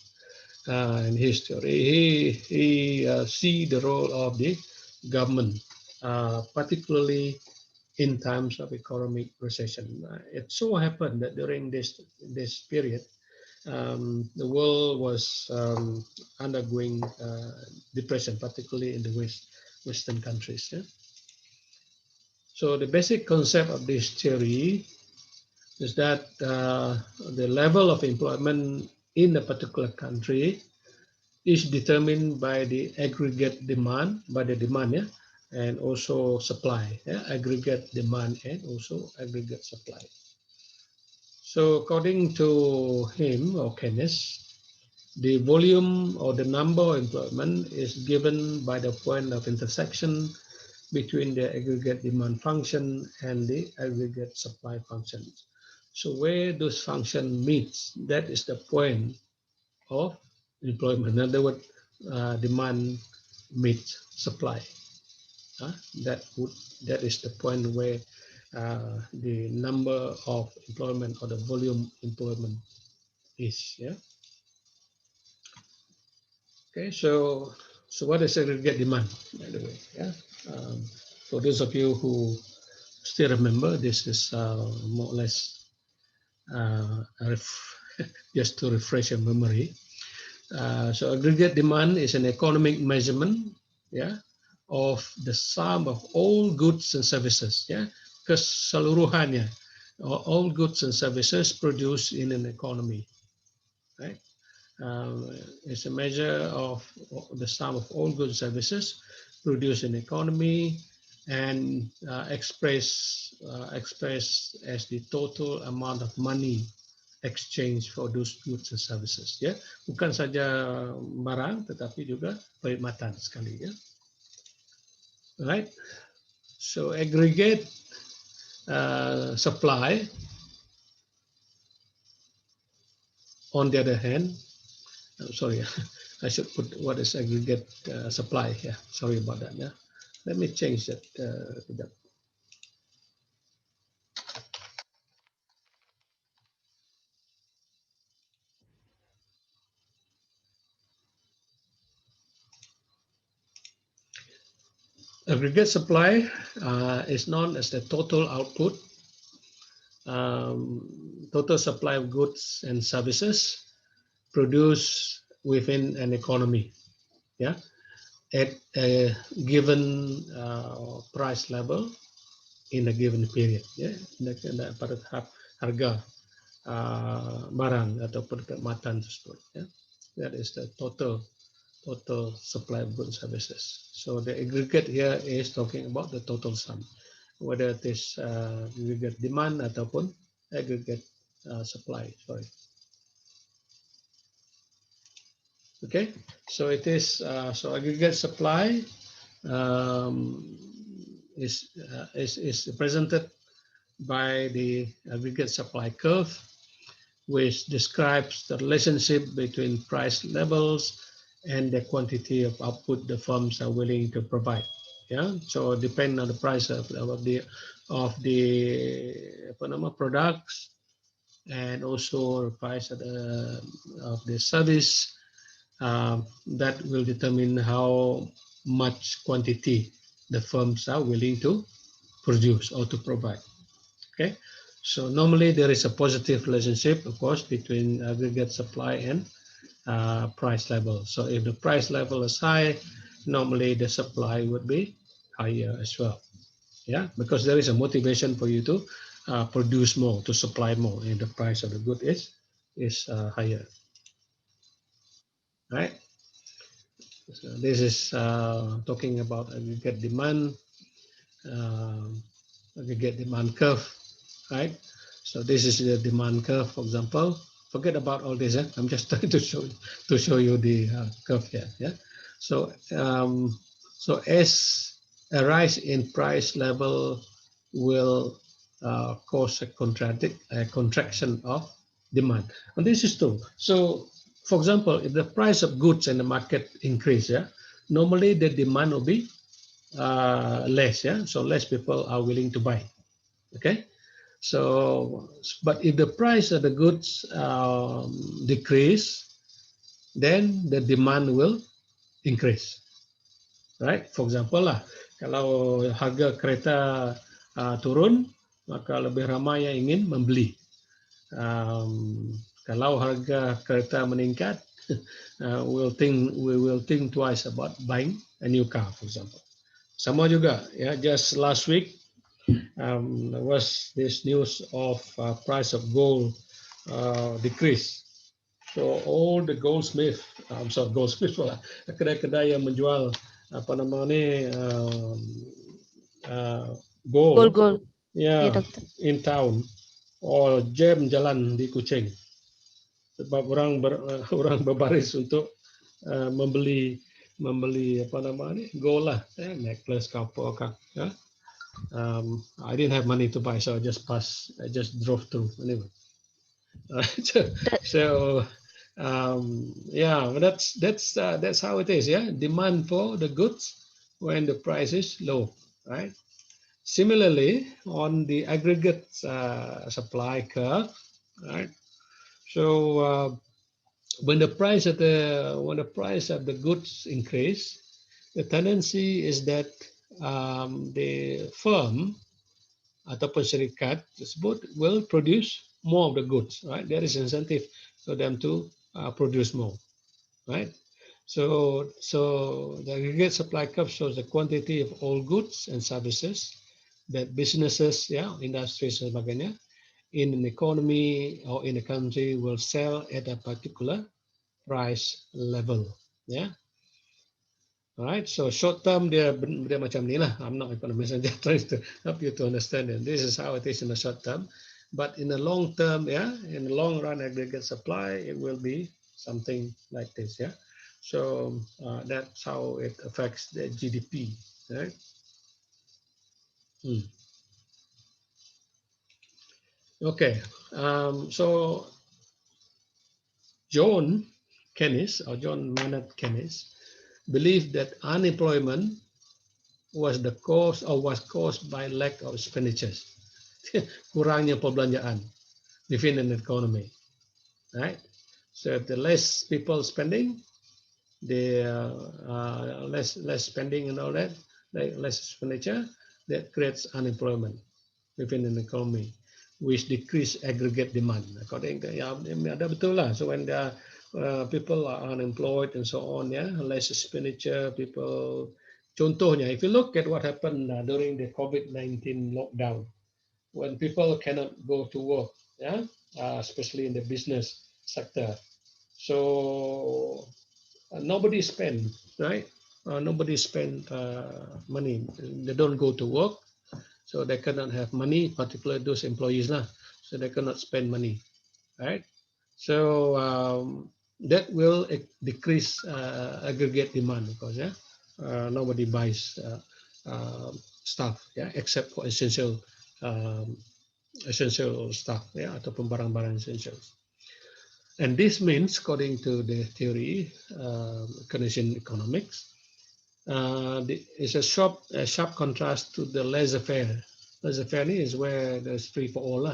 in his theory, he see the role of the government, particularly in times of economic recession. It so happened that during this period, the world was undergoing depression, particularly in the Western countries. Yeah? So the basic concept of this theory is that the level of employment in a particular country is determined by the aggregate demand, yeah, and also supply, yeah, aggregate demand and also aggregate supply. So according to him, or Keynes, the volume or the number of employment is given by the point of intersection between the aggregate demand function and the aggregate supply function. So where those functions meet, that is the point of employment. In other words, demand meets supply. That is the point where the number of employment or the volume employment is. Yeah. Okay. So what is aggregate demand, by the way? Yeah. For those of you who still remember, this is more or less just to refresh your memory. So aggregate demand is an economic measurement, yeah, of the sum of all goods and services, yeah, keseluruhannya, all goods and services produced in an economy, right? It's a measure of the sum of all goods and services produced in economy, and expressed as the total amount of money exchange for those goods and services. Ya, bukan saja barang, tetapi juga perkhidmatan sekali. Ya, right. So aggregate supply, on the other hand, sorry, I should put what is aggregate supply here. Sorry about that. Yeah, let me change that. Aggregate supply is known as the total output, total supply of goods and services produced within an economy. Yeah, at a given price level in a given period. Ya, pada tahap harga barang atau perkhidmatan tersebut. Ya, that is the total supply of goods and services. So the aggregate here is talking about the total sum, whether it is aggregate demand ataupun aggregate supply. Sorry. Okay, so it is so aggregate supply is presented by the aggregate supply curve, which describes the relationship between price levels and the quantity of output the firms are willing to provide. Yeah, so depending on the price of the products, and also the price of the service, that will determine how much quantity the firms are willing to produce or to provide. Okay, so normally there is a positive relationship, of course, between aggregate supply and price level. So if the price level is high, normally the supply would be higher as well. Yeah, because there is a motivation for you to produce more, to supply more, and the price of the good is higher. Right. So this is talking about aggregate demand, aggregate demand curve, right? So this is the demand curve, for example. Forget about all this. I'm just trying to show you the curve here. Yeah. So so as a rise in price level will cause a contraction of demand, and this is true. So, for example, if the price of goods in the market increase, yeah, normally the demand will be less. Yeah, so less people are willing to buy. Okay. So, but if the price of the goods decrease, then the demand will increase, right? For example lah, kalau harga kereta turun, maka lebih ramai yang ingin membeli. Kalau harga kereta meningkat, we will think twice about buying a new car, for example. Sama juga, ya, just last week, there was this news of price of gold decrease. So all the goldsmith, goldsmith lah, kedai-kedai yang menjual apa nama ni gold, ya, in town, or jam jalan di Kuching, sebab orang berbaris untuk membeli apa nama ni gold lah, necklace, kapal kah, ya. I didn't have money to buy, so I just drove through anyway. So yeah, that's how it is. Yeah, demand for the goods when the price is low, right? Similarly, on the aggregate supply curve, right? So when the price of the goods increase, the tendency is that the firm ataupun syarikat tersebut will produce more of the goods, right? There is incentive for them to produce more, right? So the aggregate supply curve shows the quantity of all goods and services that businesses, industries and sebagainya, in an economy or in a country will sell at a particular price level, yeah. Alright, so short term dia macam ni lah. I'm not economist, I'm just trying to help you to understand it. This is how it is in the short term. But in the long term, yeah, in the long run aggregate supply, it will be something like this, yeah. So that's how it affects the GDP, right? Okay, so John John Maynard Keynes believed that unemployment was caused by lack of expenditures, kurangnya perbelanjaan within an economy, right? So if the less people spending, the less spending and all that, like less expenditure, that creates unemployment within an economy, which decrease aggregate demand. According to ada betul lah. So when the people are unemployed and so on, yeah, less expenditure, people. Contohnya, if you look at what happened during the COVID-19 lockdown, when people cannot go to work, yeah, especially in the business sector, so nobody spend, right? Nobody spend money. They don't go to work, so they cannot have money, particularly those employees lah. So they cannot spend money, right? So that will decrease aggregate demand because yeah, nobody buys stuff, yeah, except for um, essential stuff, yeah, ataupun barang-barang essentials. And this means, according to the theory, Keynesian economics, it's a sharp contrast to the laissez-faire. Laissez-faire is where there's free for all,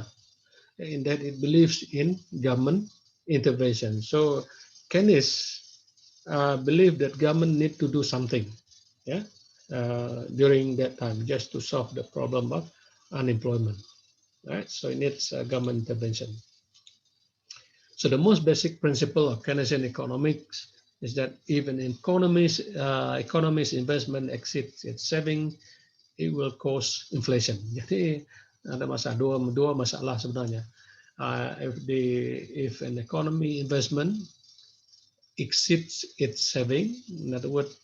in that it believes in government intervention. So Keynes believed that government need to do something, yeah, during that time just to solve the problem of unemployment, right? So it needs government intervention. So the most basic principle of Keynesian economics is that even economy's investment exceeds its saving, it will cause inflation. Jadi ada dua masalah sebenarnya. If an economy investment exceeds its saving, in other words,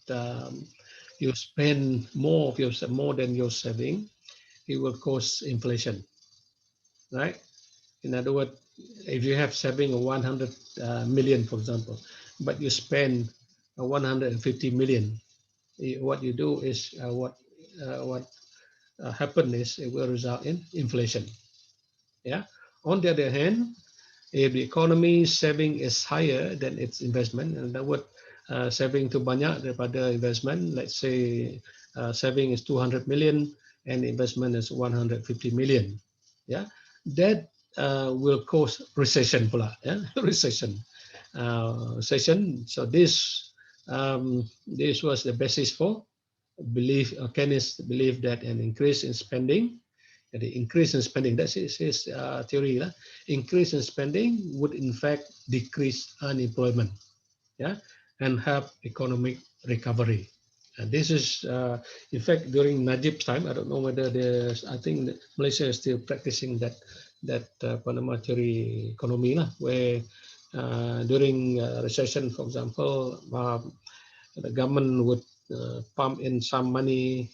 you spend more than your saving, it will cause inflation, right? In other words, if you have saving of 100 million, for example, but you spend 150 million, what you do is what happen is it will result in inflation. Yeah. On the other hand, if the economy saving is higher than its investment, and that would saving too banyak daripada investment, let's say saving is 200 million and investment is 150 million, yeah, that will cause recession pula, yeah, recession. So this was the basis for Keynes believe that an increase in spending, the increase in spending, that's his theory, increase in spending would in fact decrease unemployment, yeah, and help economic recovery. And this is, in fact, during Najib's time. I don't know whether I think Malaysia is still practicing that Panama theory economy, where during recession, for example, the government would pump in some money,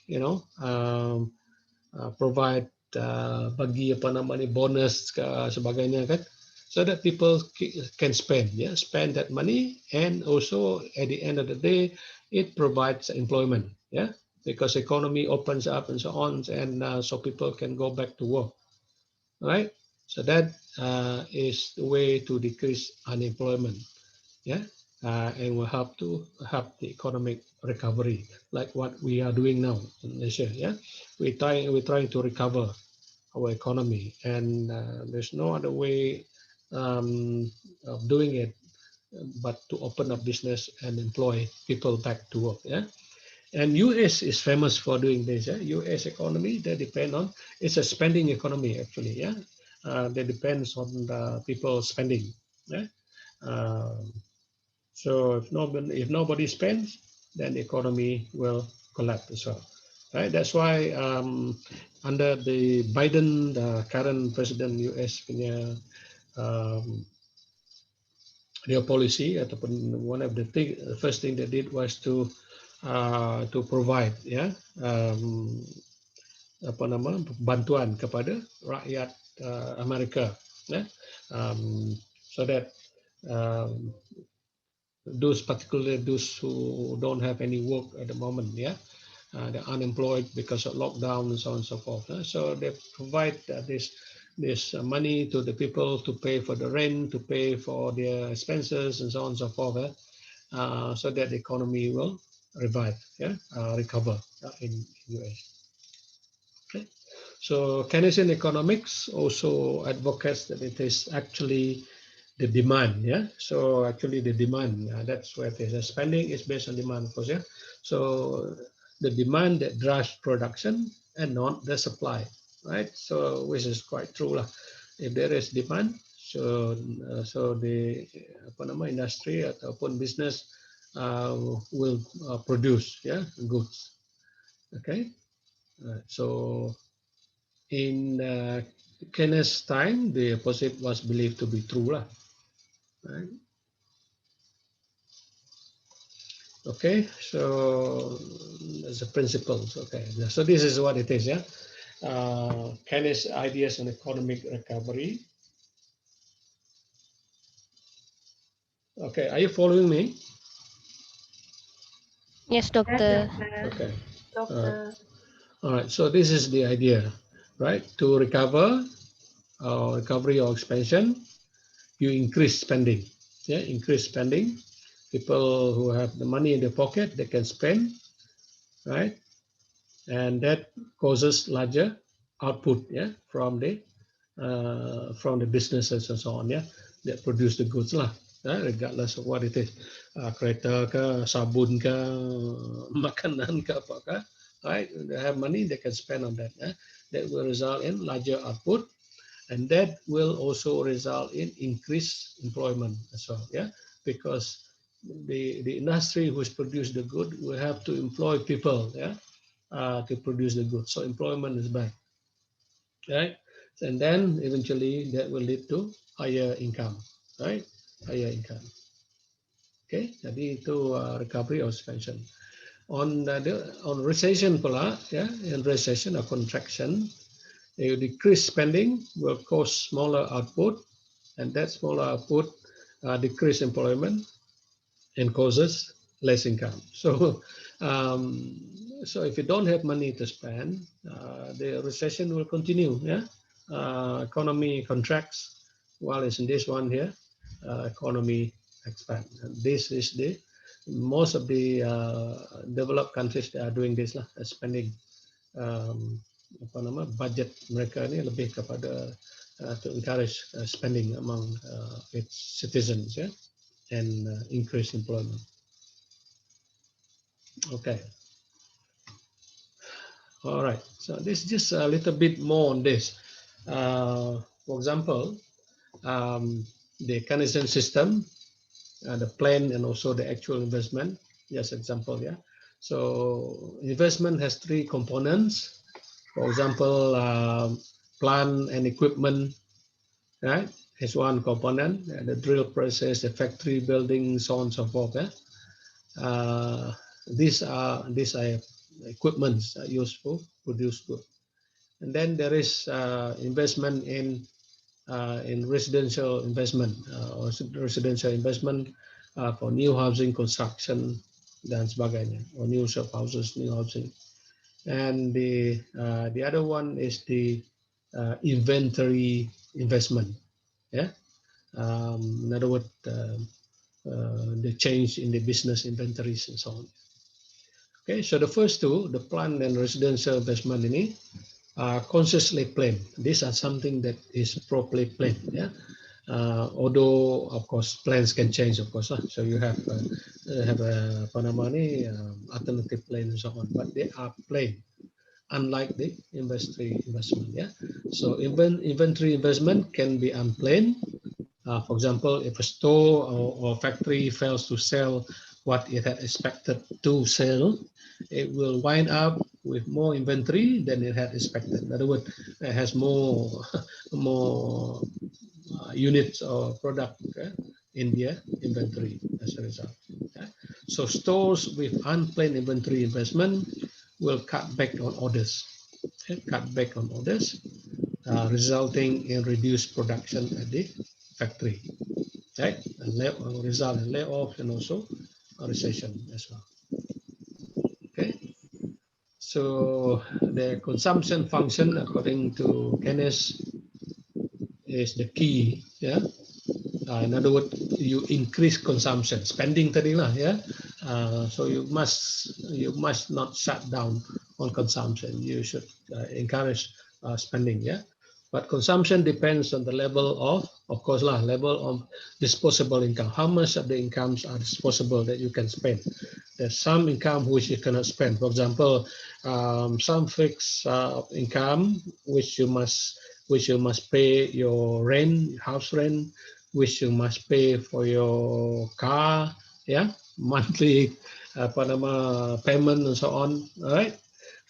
provide bagi bonus ke sebagainya kan, so that people can spend that money, and also at the end of the day it provides employment, because economy opens up and so on, and so people can go back to work, right? So that is the way to decrease unemployment, and will help the economic recovery, like what we are doing now in Malaysia. We're trying to recover our economy, and there's no other way of doing it but to open up business and employ people back to work. And US is famous for doing this. US economy, they depend on, it's a spending economy actually. That depends on the people spending. So if nobody spends, then the economy will collapse as well, right? That's why under the Biden, the current president US punya their policy, ataupun one of the first thing they did was to provide, um, bantuan kepada rakyat Amerika, ya. So that particularly those who don't have any work at the moment, yeah, they're unemployed because of lockdown and so on and so forth. So they provide this money to the people to pay for the rent, to pay for their expenses and so on and so forth, so that the economy will revive, yeah, recover in US. Okay. So Keynesian economics also advocates that it is actually the demand, yeah. So actually the demand, that's where it is. The spending is based on demand, of course, yeah. So the demand that drives production and not the supply, right? So which is quite true lah. If there is demand, so the industry ataupun business will produce, yeah, goods. Okay. So in Keynes' time, the opposite was believed to be true lah. Right? Okay, so as a principles. Okay, so this is what it is. Yeah, Keynes' ideas on economic recovery. Okay, are you following me? Yes, Yes, Doctor. doctor. Okay. Doctor. All right. So this is the idea, right? To recover recovery or expansion, you increase spending. Yeah, increase spending. People who have the money in their pocket, they can spend, right? And that causes larger output, yeah, from the businesses and so on, yeah, that produce the goods lah, regardless of what it is, kereta ke, sabun ke, makanan ke, apa ke, right? They have money, they can spend on that. That will result in larger output, and that will also result in increased employment as well, yeah, because the industry which produce the good will have to employ people, yeah, to produce the goods. So employment is back, right? And then eventually that will lead to higher income, right? Higher income. Okay, jadi itu recovery or expansion. On recession pula, yeah, in recession or contraction, a decreased spending will cause smaller output, and that smaller output decrease employment and causes less income. So, so if you don't have money to spend, the recession will continue. Yeah, economy contracts, while it's in this one here, economy expands. And this is the most of the developed countries that are doing this lah, spending. Budget mereka ni lebih kepada to encourage spending among its citizens, yeah, and increase employment. Okay. All right. So this is just a little bit more on this. For example, the Keynesian system, the plan and also the actual investment. Just example, yeah. So investment has three components. For example, plant and equipment, right? Is one component. The drill process, the factory building, so on and so forth. Yeah? These are equipments used to produce good. And then there is investment in residential investment or residential investment for new housing construction dan sebagainya, or new shop houses, new housing. And the other one is the inventory investment. Yeah. In other words, the change in the business inventories and so on. Okay, so the first two, the plant and residential investment ini, are consciously planned. These are something that is properly planned. Yeah, although of course plans can change, of course. So you have a alternative plan and so on, but they are planned. Unlike the investment, yeah. So inventory investment can be unplanned. For example, if a store or factory fails to sell what it had expected to sell, it will wind up with more inventory than it had expected. In other words, it has more units or product in their inventory as a result. So stores with unplanned inventory investment will cut back on orders cut back on orders, resulting in reduced production at the factory, right? And result in layoff and also a recession as well. Okay, so the consumption function, according to Keynes, is the key. Yeah, in other words, you increase consumption, spending tadi lah, yeah. So you must not shut down on consumption. You should encourage spending, yeah. But consumption depends on the level of course lah, level of disposable income. How much of the incomes are disposable that you can spend? There's some income which you cannot spend. For example, some fixed income which you must pay your rent, house rent, which you must pay for your car, yeah, monthly payment and so on, all right?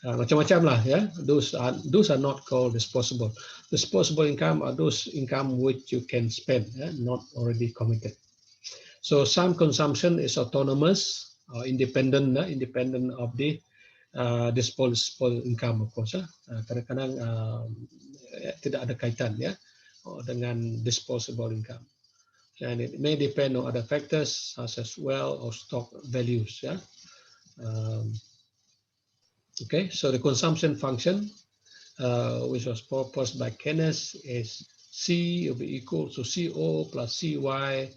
Macam-macam lah, yeah. Those are not called disposable. Disposable income are those income which you can spend, yeah, not already committed. So some consumption is autonomous or independent of the disposable income, of course. Kadang-kadang tidak ada kaitan, ya, dengan disposable income. And it may depend on other factors such as wealth or stock values. Yeah. Okay. So the consumption function, which was proposed by Keynes, is C will be equal to CO plus CY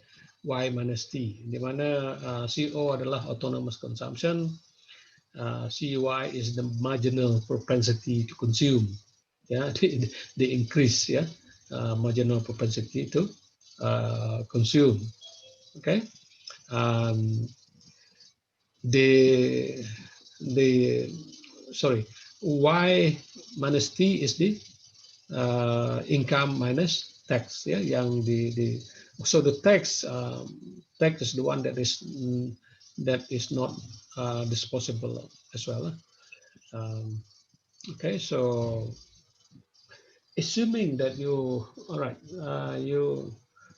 Y minus T. Di mana CO adalah autonomous consumption, CY is the marginal propensity to consume. Yeah, the increase. Yeah, marginal propensity to consume. Okay, the sorry, Y minus T is the income minus tax. Yeah, yang so the tax is the one that is not disposable as well. Okay, so assuming that you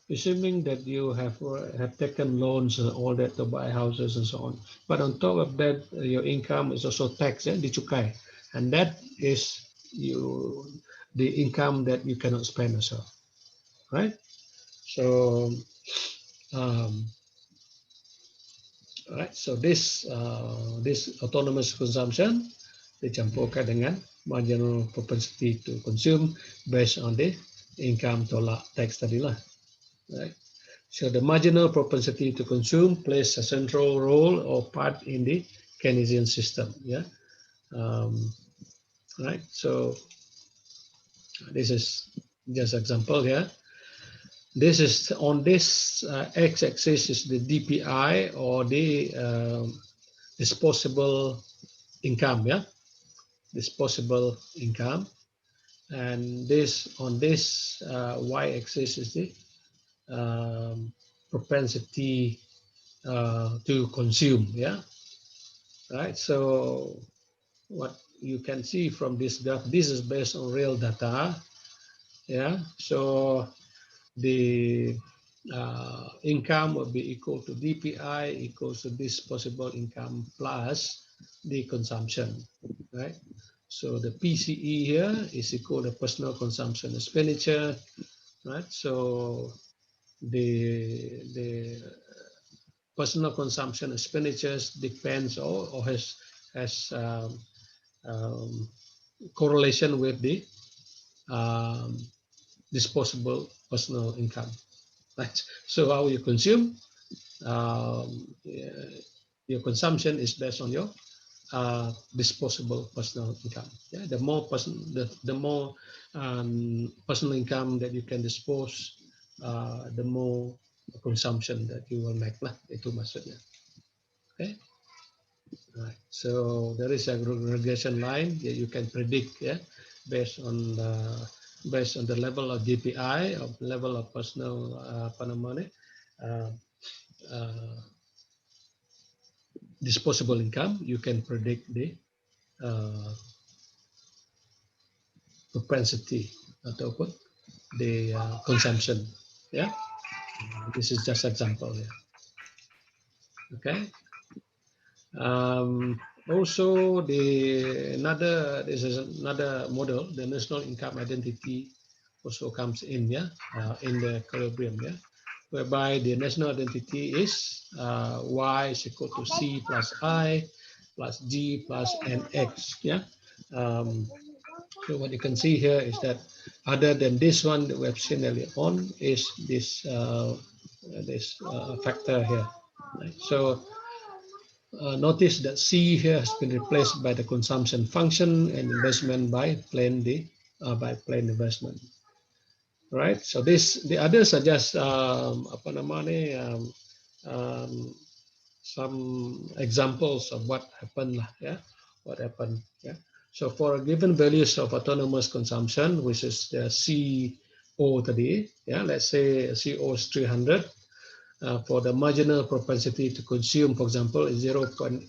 assuming that you have taken loans and all that to buy houses and so on, but on top of that, your income is also taxed, dicukai, and that is the income that you cannot spend as well, right? So, right. So this autonomous consumption dicampurkan dengan marginal propensity to consume based on the income tolak tax tadi lah. Right. So the marginal propensity to consume plays a central role or part in the Keynesian system. Yeah. Right. So this is just example here. This is on this x-axis is the DPI or the disposable income. Yeah. Disposable income, and this on this y-axis is the propensity to consume. Yeah, right. So what you can see from this graph, this is based on real data. Yeah, so the income will be equal to DPI equals to disposable income plus the consumption, right? So the PCE here is equal to personal consumption expenditure, right? So the personal consumption expenditures depends or has correlation with the disposable personal income, right? So how you consume, your consumption is based on your disposable personal income. Yeah, the more personal income that you can dispose, the more consumption that you will make lah. Itu maksudnya. Okay. Right. So there is a regression line that you can predict, yeah, based on the level of DPI, of level of personal disposable income. You can predict the propensity ataupun the consumption. Yeah, this is just example. Yeah. Okay. Also, this is another model, the national income identity also comes in, yeah, in the equilibrium, yeah, whereby the national identity is y is equal to c plus I plus g plus nx, yeah. So what you can see here is that other than this one that we have seen earlier on is this factor here. Right? So notice that C here has been replaced by the consumption function and investment by plain investment. Right. So the others are just apa namanya, some examples of what happened. Yeah, what happened. Yeah. So for a given values of autonomous consumption, which is the CO tadi, yeah, let's say CO is 300. For the marginal propensity to consume, for example, is 0.8,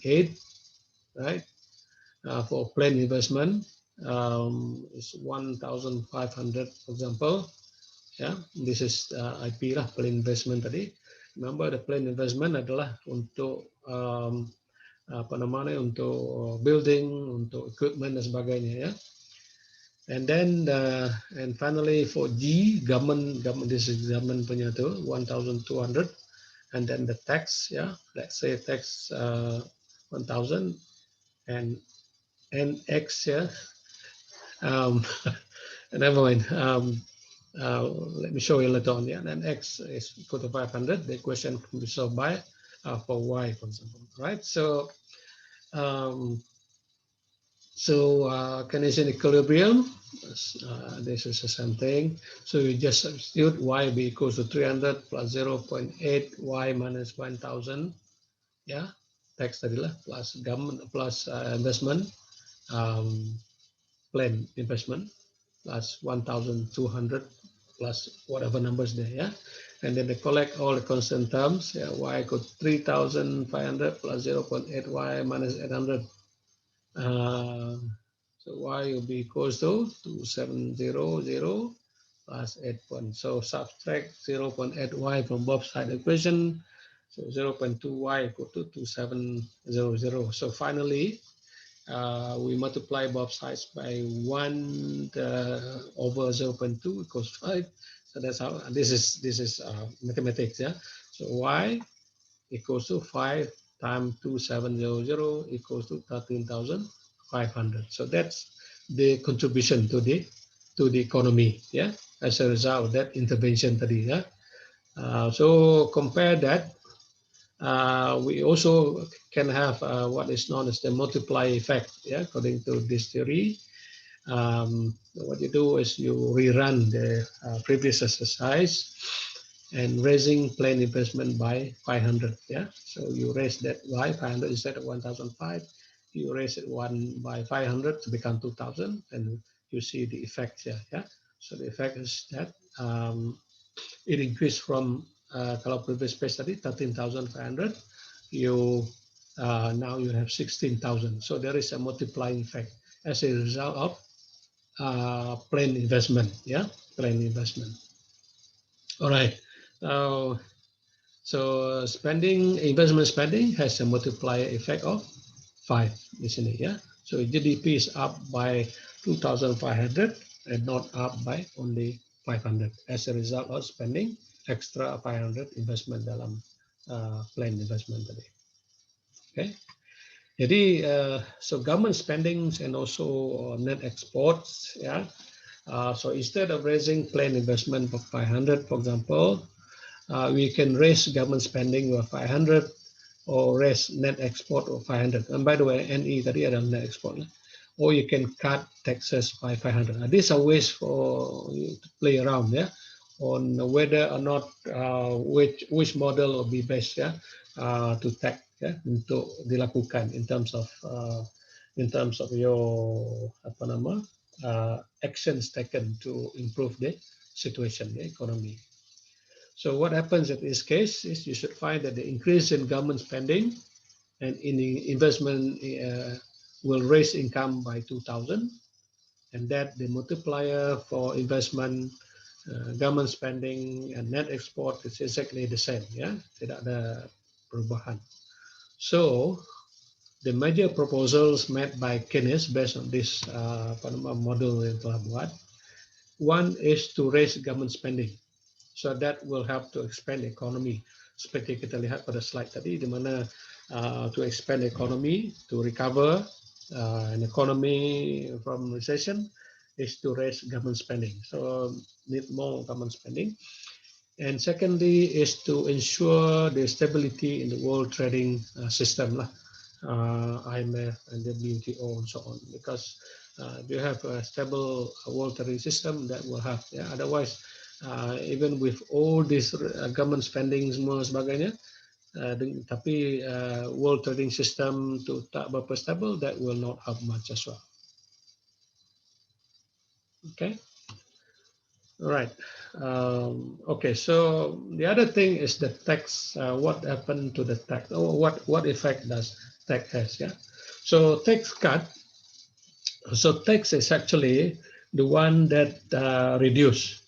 right? For plain investment, is 1,500, for example. Yeah, this is IP lah, plain investment tadi. Remember, the plain investment adalah untuk apa namanya, untuk building, untuk equipment dan sebagainya, ya. And then and finally for G, government, this is government punya tu 1,200. And then the tax, yeah, let's say tax 1,000 and NX, yeah. Never mind. Let me show you later on. Yeah, then X is equal to 500. The equation can be solved by for Y, for example, right? So, can you see an equilibrium? This is the same thing. So you just substitute Y be equals to 300 plus 0.8 Y minus 1,000. Yeah, tax tadi lah plus government plus investment, plain investment plus 1,200 plus whatever numbers there, yeah. And then they collect all the constant terms, yeah, y equal to 3,500 plus 0.8 y minus 800. So y will be equals to 2,700 plus 8 points. So subtract 0.8 y from both side equation. So 0.2 y equal to 2,700. So finally, we multiply both sides by 1 over 0.2 equals 5. So that's how this is mathematics, yeah. So y equals to 5 times 2,700 equals to 13,500. So that's the contribution to the economy, yeah, as a result of that intervention tadi, yeah. So compare that. We also can have what is known as the multiply effect. Yeah, according to this theory, what you do is you rerun the previous exercise and raising plain investment by 500. Yeah, so you raise that by 500 instead of 1,005. You raise it by 500 to become 2,000, and you see the effect here. Yeah, so the effect is that it increased from kalau previous page tadi 13,500, you now you have 16,000. So there is a multiplying effect as a result of plain investment. Yeah, plain investment. All right. So investment spending has a multiplier effect of 5 di sini, ya. So GDP is up by 2,500 and not up by only 500 as a result of spending extra 500 investment dalam plan investment tadi. Okay. Jadi so government spendings and also net exports, ya. So instead of raising plan investment for 500, for example, we can raise government spending with 500 or raise net export of 500. And by the way, NE tadi adalah net export. Or you can cut taxes by 500. Now, these are ways for you to play around, yeah, on whether or not which model will be best, yeah, to tax, yeah, untuk dilakukan in terms of your apa nama actions taken to improve the situation, the economy. So what happens in this case is you should find that the increase in government spending and in investment will raise income by 2,000, and that the multiplier for investment, government spending, and net export is exactly the same. Yeah, tidak ada perubahan. So the major proposals made by Keynes based on this model yang telah buat. One is to raise government spending, so that will help to expand the economy. Seperti kita lihat pada slide tadi, di mana to expand the economy, to recover an economy from recession, is to raise government spending. So need more government spending. And secondly is to ensure the stability in the world trading system, IMF and WTO and so on, because you have a stable world trading system that will help. Yeah? Otherwise, even with all this government spending semua sebagainya, tapi world trading system tu tak berapa stable, that will not help much as well. Okay. All right. Okay. So the other thing is the tax. What happened to the tax? Or what effect does tax has? Yeah. So tax cut. So tax is actually the one that reduce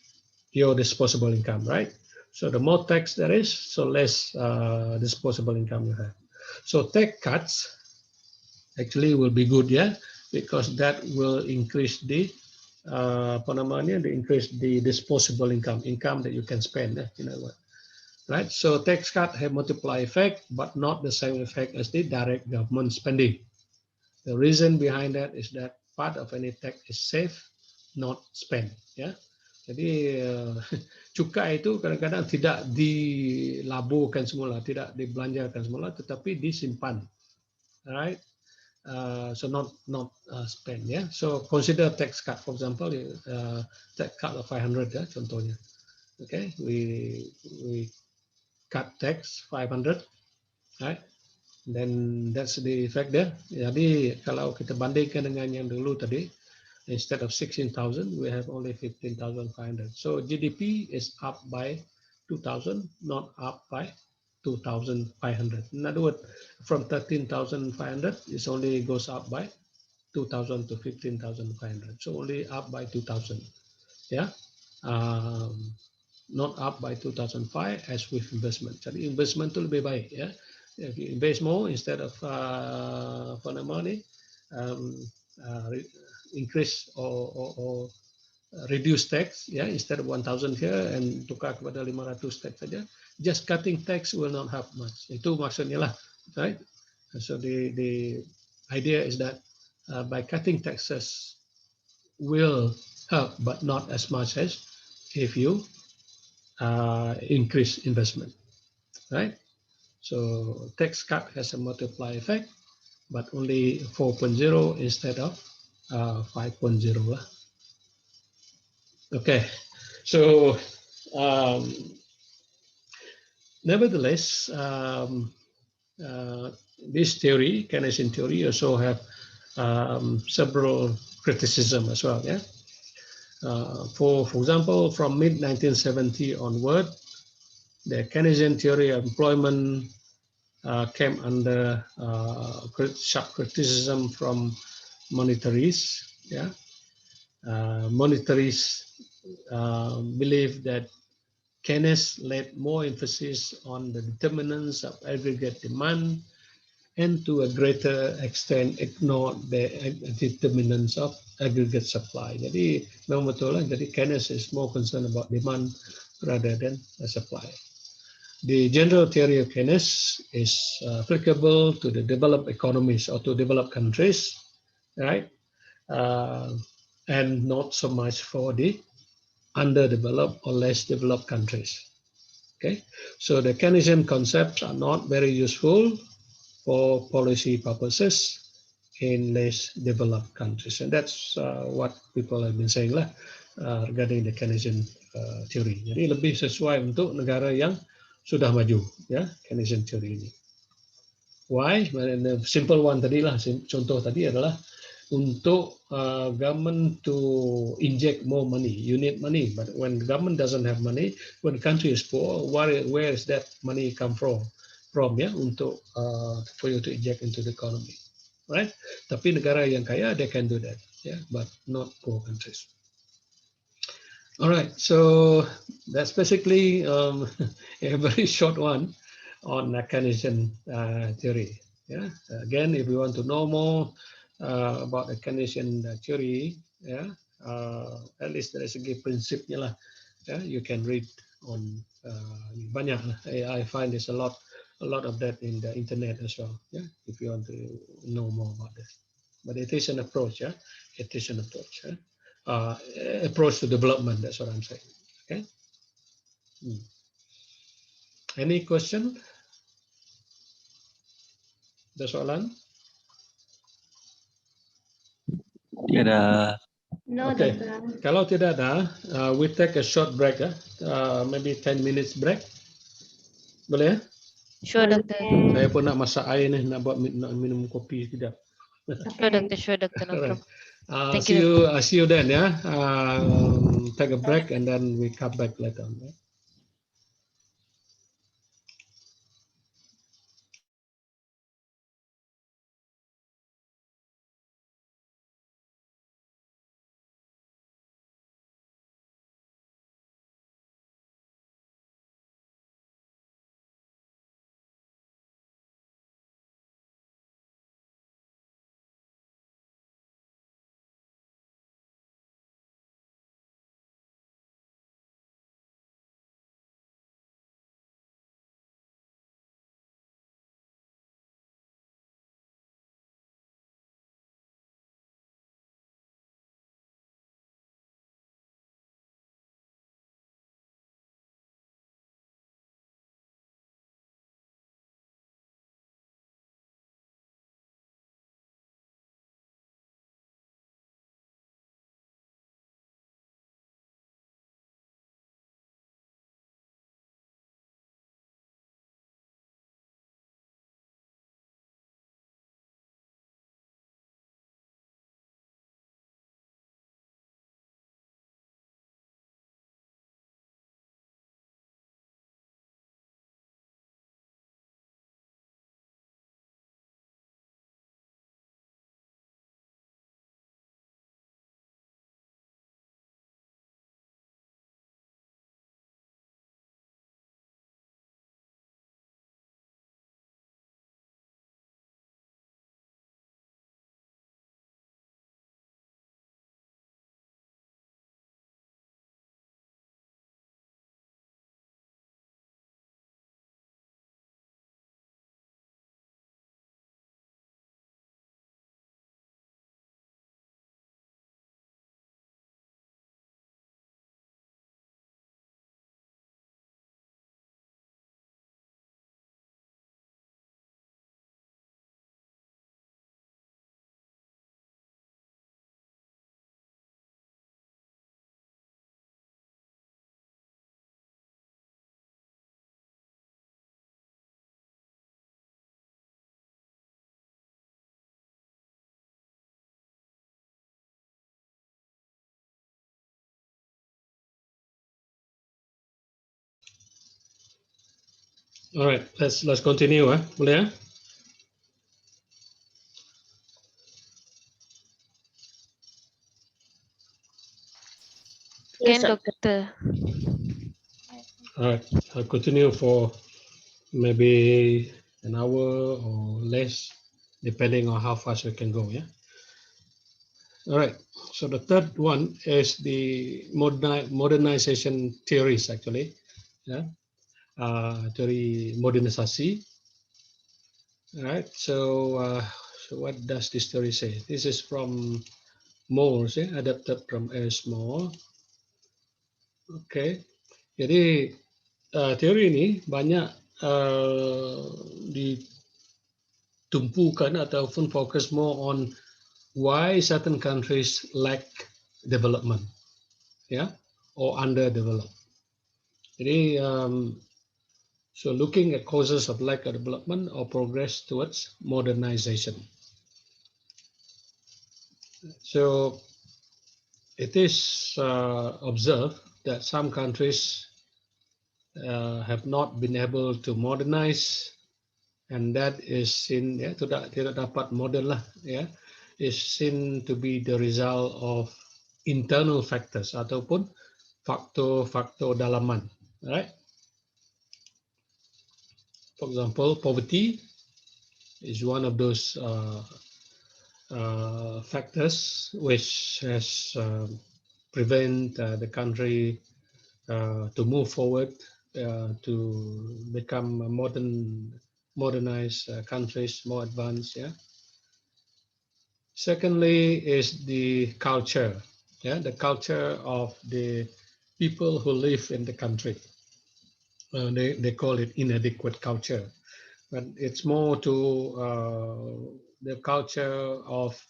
your disposable income, right? So the more tax there is, so less disposable income you have. So tax cuts actually will be good, yeah, because that will increase the increase the disposable income that you can spend, you know what, right? So tax cut have multiply effect, but not the same effect as the direct government spending. The reason behind that is that part of any tax is saved, not spent, ya. Jadi cukai itu kadang-kadang tidak dilaburkan semula, tidak dibelanjakan semula, tetapi disimpan, right? So not spend, ya. So consider tax cut, for example, tax cut of 500, ya, contohnya. Okay, we cut tax 500, right? Then that's the effect there. Jadi kalau kita bandingkan dengan yang dulu tadi, instead of 16,000, we have only 15,500. So GDP is up by 2,000, not up by 2,500. In other words, from 13,500, it only goes up by 2,000 to 15,500. So only up by 2,000. Yeah. Not up by 2005 as with investment. Jadi investment itu lebih baik, ya. If you invest more instead of money, increase or reduce tax, ya, instead of 1,000 here and tukar kepada 500 tax saja. Just cutting tax will not help much. Itu maksudnya lah, right? So the idea is that by cutting taxes will help, but not as much as if you increase investment, right? So tax cut has a multiply effect, but only 4.0 instead of 5.0. Okay, so nevertheless, this theory, Keynesian theory, also have several criticism as well. Yeah. For example, from mid-1970 onward, the Keynesian theory of employment came under sharp criticism from monetarists. Yeah, monetarists believe that Keynes laid more emphasis on the determinants of aggregate demand and to a greater extent ignored the determinants of aggregate supply. Jadi memang betul lah. Jadi Keynes is more concerned about demand rather than supply. The general theory of Keynes is applicable to the developed economies or to developed countries, right? And not so much for the underdeveloped or less developed countries. Okay, so the Keynesian concepts are not very useful for policy purposes in less developed countries, and that's what people have been saying lah regarding the Keynesian theory. Jadi lebih sesuai untuk negara yang sudah maju, ya, Keynesian theory ini. Why? The simple one tadi lah, contoh tadi adalah untuk government to inject more money. You need money, but when the government doesn't have money, when the country is poor, where is that money come from? Ya, untuk for you to inject into the economy, right? Tapi negara yang kaya, they can do that, yeah, but not poor countries. All right, so that's basically a very short one on Keynesian theory. Yeah. Again, if you want to know more about the Keynesian theory, yeah, at least dari segi prinsipnya lah, yeah, you can read on banyak lah. I find there's a lot of that in the internet as well. Yeah, if you want to know more about this. But it is an approach, yeah. It is an approach, yeah? Approach to development. That's what I'm saying. Okay. Any question? Ada soalan? Tiada. No, Okay. Doctor. Kalau tidak ada, we take a short break, maybe 10 minutes break. Boleh ya? Sure, Doctor. Saya pun nak masak air nih, nak minum kopi sekejap. Sure, Doctor. No Alright. problem. Thank you. See you then, ya. Take a break and then we come back later on. Right? Alright, let's continue, boleh ya? Can, Doctor. Alright, I'll continue for maybe an hour or less, depending on how fast we can go, yeah? All right, so the third one is the modernization theories, actually, yeah? Teori modernisasi. All right, so what does this theory say? This is from Moore, adapted from S. Moore. Okay, jadi teori ini banyak ditumpukan ataupun fokus more on why certain countries lack development, yeah, or underdeveloped. Jadi, so looking at causes of lack of development or progress towards modernization. So it is observed that some countries have not been able to modernize, and that is seen, ya, tidak dapat modern lah, ya, is seen to be the result of internal factors ataupun faktor-faktor dalaman, right? For example, poverty, is one of those factors which has prevent the country to move forward to become a modernized countries, more advanced. Yeah. Secondly is the culture. Yeah, the culture of the people who live in the country. They call it inadequate culture, but it's more to the culture of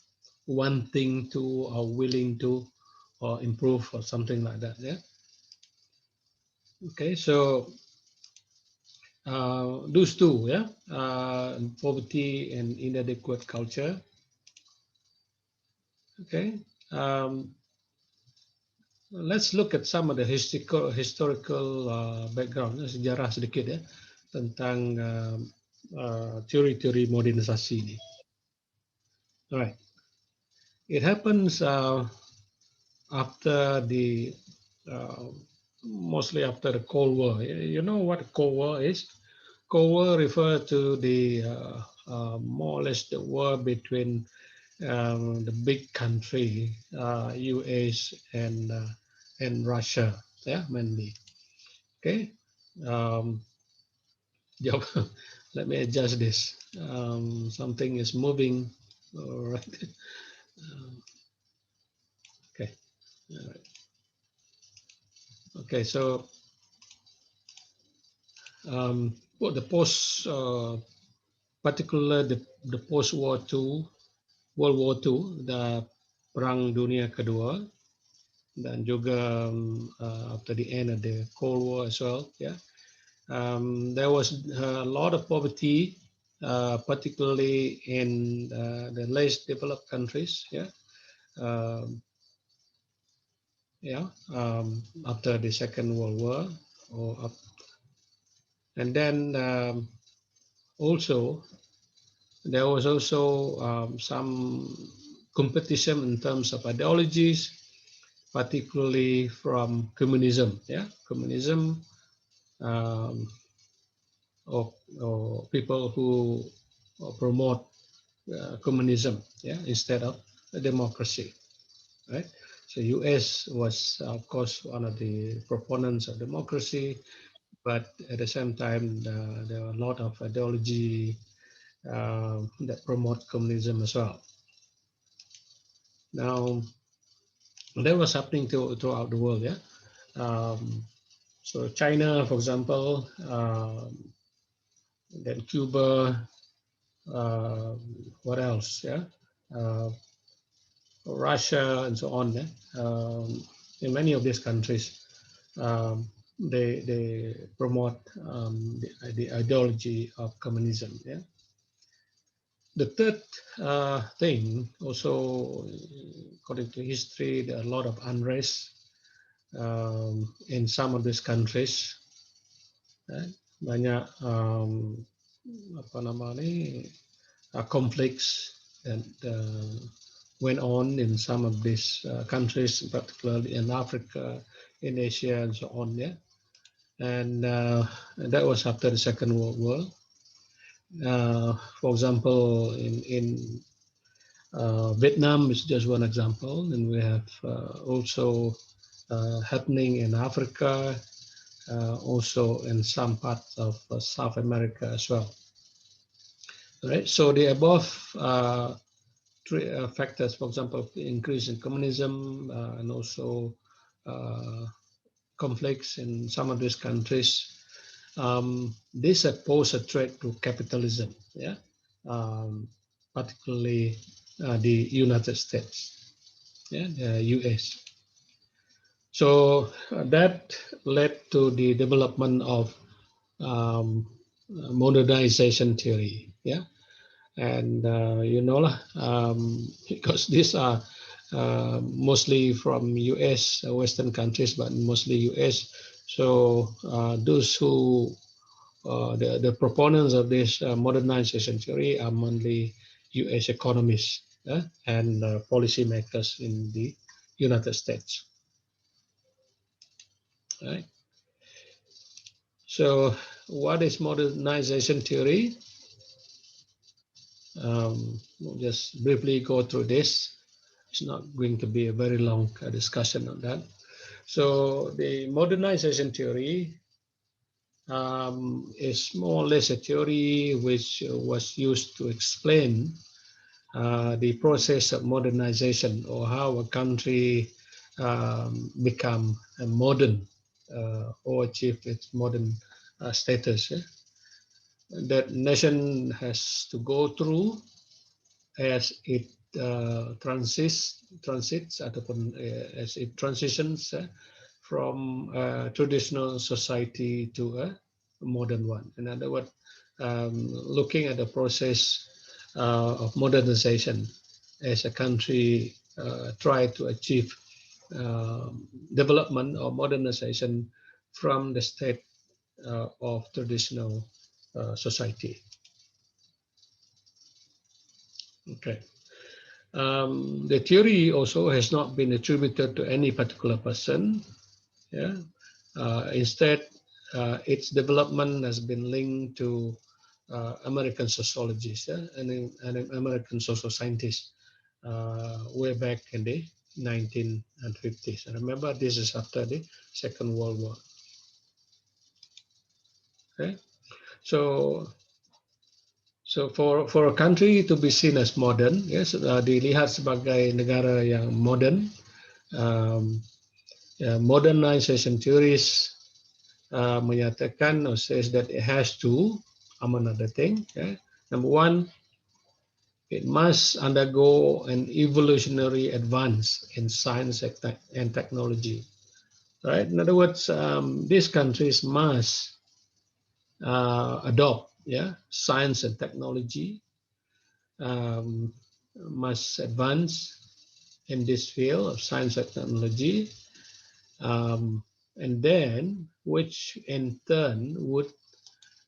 wanting to or willing to or improve or something like that. Yeah. Okay, so those two, yeah, poverty and inadequate culture. Okay, let's look at some of the historical background, sejarah sedikit ya tentang teori-teori modernisasi ini. Alright, it happens after the mostly after the Cold War. You know what Cold War is? Cold War refer to the more or less the war between the big country, US and Russia, yeah, mainly. Okay. Um, let me adjust this. Something is moving. All right. Okay. All right. Okay. So well, the post, particular the post-war II, World War II, the Perang Dunia Kedua, dan juga after the end of the Cold War as well. Yeah, there was a lot of poverty, particularly in the less developed countries. Yeah, um, yeah. After the Second World War, or up, and then also there was also some competition in terms of ideologies, particularly from communism. Yeah, communism, um, or people who promote communism, yeah, instead of democracy, right? So U.S. was, of course, one of the proponents of democracy, but at the same time, there are a lot of ideology that promote communism as well. Now, that was happening throughout the world, yeah. So China, for example, then Cuba, what else? Yeah, uh, Russia, and so on. Yeah? In many of these countries, they promote the ideology of communism. Yeah. The third thing, also according to history, there are a lot of unrest in some of these countries. Banyak apa namanya conflicts that went on in some of these countries, particularly in Africa, in Asia, and so on. Yeah, and that was after the Second World War. For example, in Vietnam is just one example, and we have also happening in Africa, also in some parts of South America as well. Right. So the above three factors, for example, increase in communism and also conflicts in some of these countries, this pose a threat to capitalism. Yeah, particularly the United States. Yeah, the U.S. So that led to the development of modernization theory. Yeah, and you know lah, because these are mostly from U.S. Western countries, but mostly U.S. So those who the proponents of this modernization theory are mainly U.S. economists and policymakers in the United States. Right. So, what is modernization theory? We'll just briefly go through this. It's not going to be a very long discussion on that. So the modernization theory is more or less a theory which was used to explain the process of modernization, or how a country become a modern or achieve its modern status. That nation has to go through as it transits ataupun as it transitions from a traditional society to a modern one. In other words, looking at the process of modernization as a country try to achieve development or modernization from the state of traditional society. Okay. The theory also has not been attributed to any particular person. Yeah. Instead, its development has been linked to American sociologists, yeah, and American social scientists way back in the 1950s. And remember, this is after the Second World War. Okay. So for a country to be seen as modern, yes, dilihat sebagai negara yang modern, modernization theories menyatakan or says that it has to, among other things, number one, it must undergo an evolutionary advance in science and technology. Right? In other words, these countries must adopt, science and technology, must advance in this field of science and technology, and then which in turn would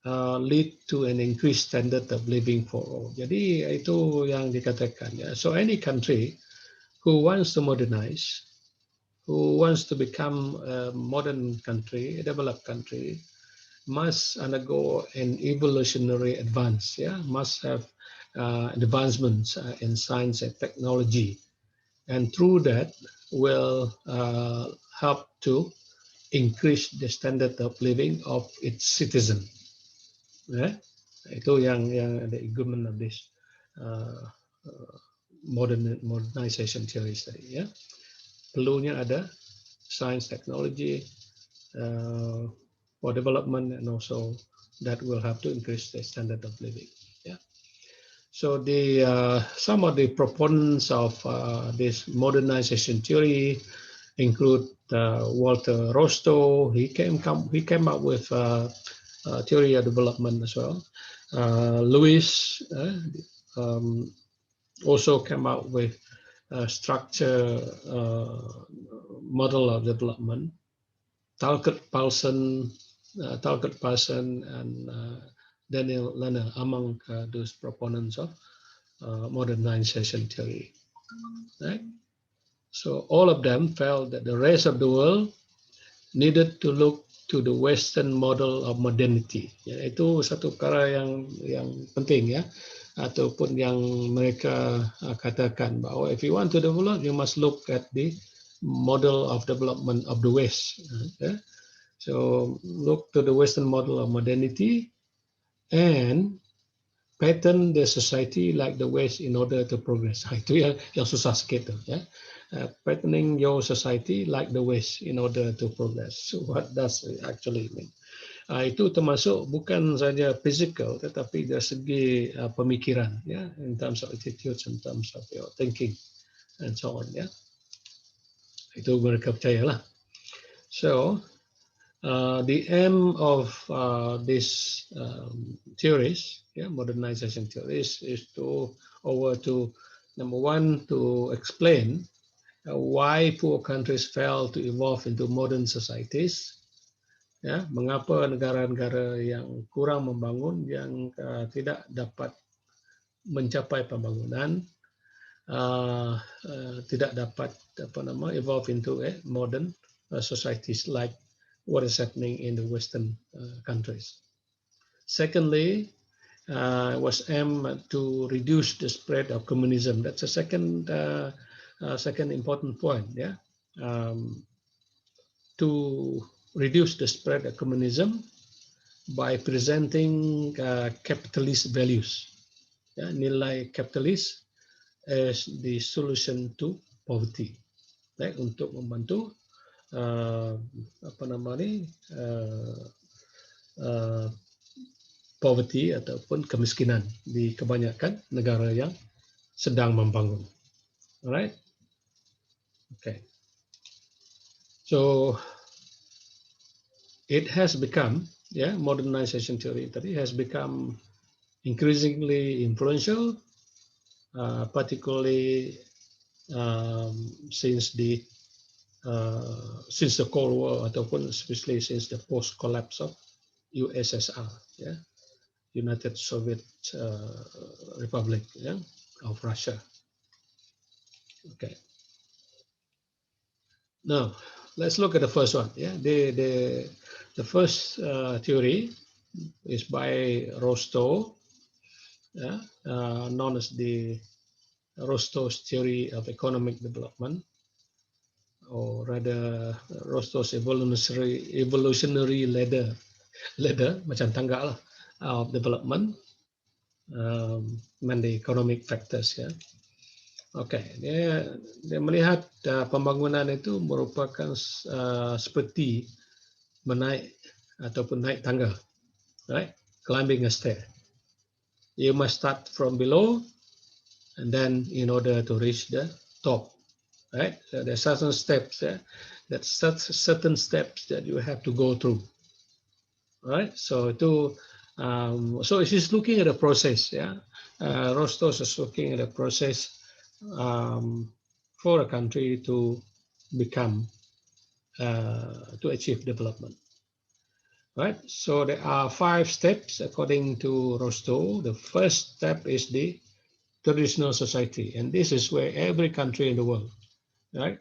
lead to an increased standard of living for all. Jadi itu yang dikatakan, ya. So any country who wants to modernize, who wants to become a modern country, a developed country, must undergo an evolutionary advance, must have advancements in science and technology, and through that will help to increase the standard of living of its citizen. Itu yang the argument of this modernization theories tadi, ya. Perlunya ada science technology for development, and also that will have to increase the standard of living. Yeah. So the some of the proponents of this modernization theory include Walter Rostow. He came up with theory of development as well. Lewis also came up with a structure model of development. Talcott Paulson, and Daniel Lerner among those proponents of modernization theory. Right? So all of them felt that the rest of the world needed to look to the Western model of modernity. Ya, itu satu perkara yang penting, ya, ataupun yang mereka katakan bahwa if you want to develop, you must look at the model of development of the West. So look to the Western model of modernity and pattern the society like the West in order to progress. Itu yang susah sikit, ya. Patterning your society like the West in order to progress. So what does it actually mean? Itu termasuk bukan saja physical, tetapi dari segi pemikiran, ya, in terms of attitudes, in terms of your thinking, and so on, ya. Itu mereka percayalah. So the aim of these theories, modernization theories, is to number one, to explain why poor countries fail to evolve into modern societies. Ya, mengapa negara-negara yang kurang membangun, yang tidak dapat mencapai pembangunan, tidak dapat evolve into modern societies like what is happening in the Western countries. Secondly, was aimed to reduce the spread of communism. That's a second important point. Yeah, to reduce the spread of communism by presenting capitalist values, ya, nilai kapitalis as the solution to poverty, baik untuk membantu apa namanya poverty ataupun kemiskinan di kebanyakan negara yang sedang membangun. Alright, okay. So it has become, yeah, modernization theory tadi has become increasingly influential, particularly since the Cold War ataupun especially since the post collapse of USSR, yeah, United Soviet Republic, yeah, of Russia. Okay. Now let's look at the first one. Yeah, the first theory is by Rostow, yeah, known as the Rostow's theory of economic development, or rather Rostow's evolutionary ladder macam tangga lah, of development, and the economic factors. Ya, okay, dia melihat pembangunan itu merupakan seperti menaik ataupun naik tangga, right? Climbing a stair. You must start from below, and then in order to reach the top, right? So there are certain steps, that certain steps that you have to go through, right? So so she's looking at a process, yeah. Rostos is looking at a process for a country to become to achieve development, right? So there are 5 steps according to Rostow. The first step is the traditional society, and this is where every country in the world, right,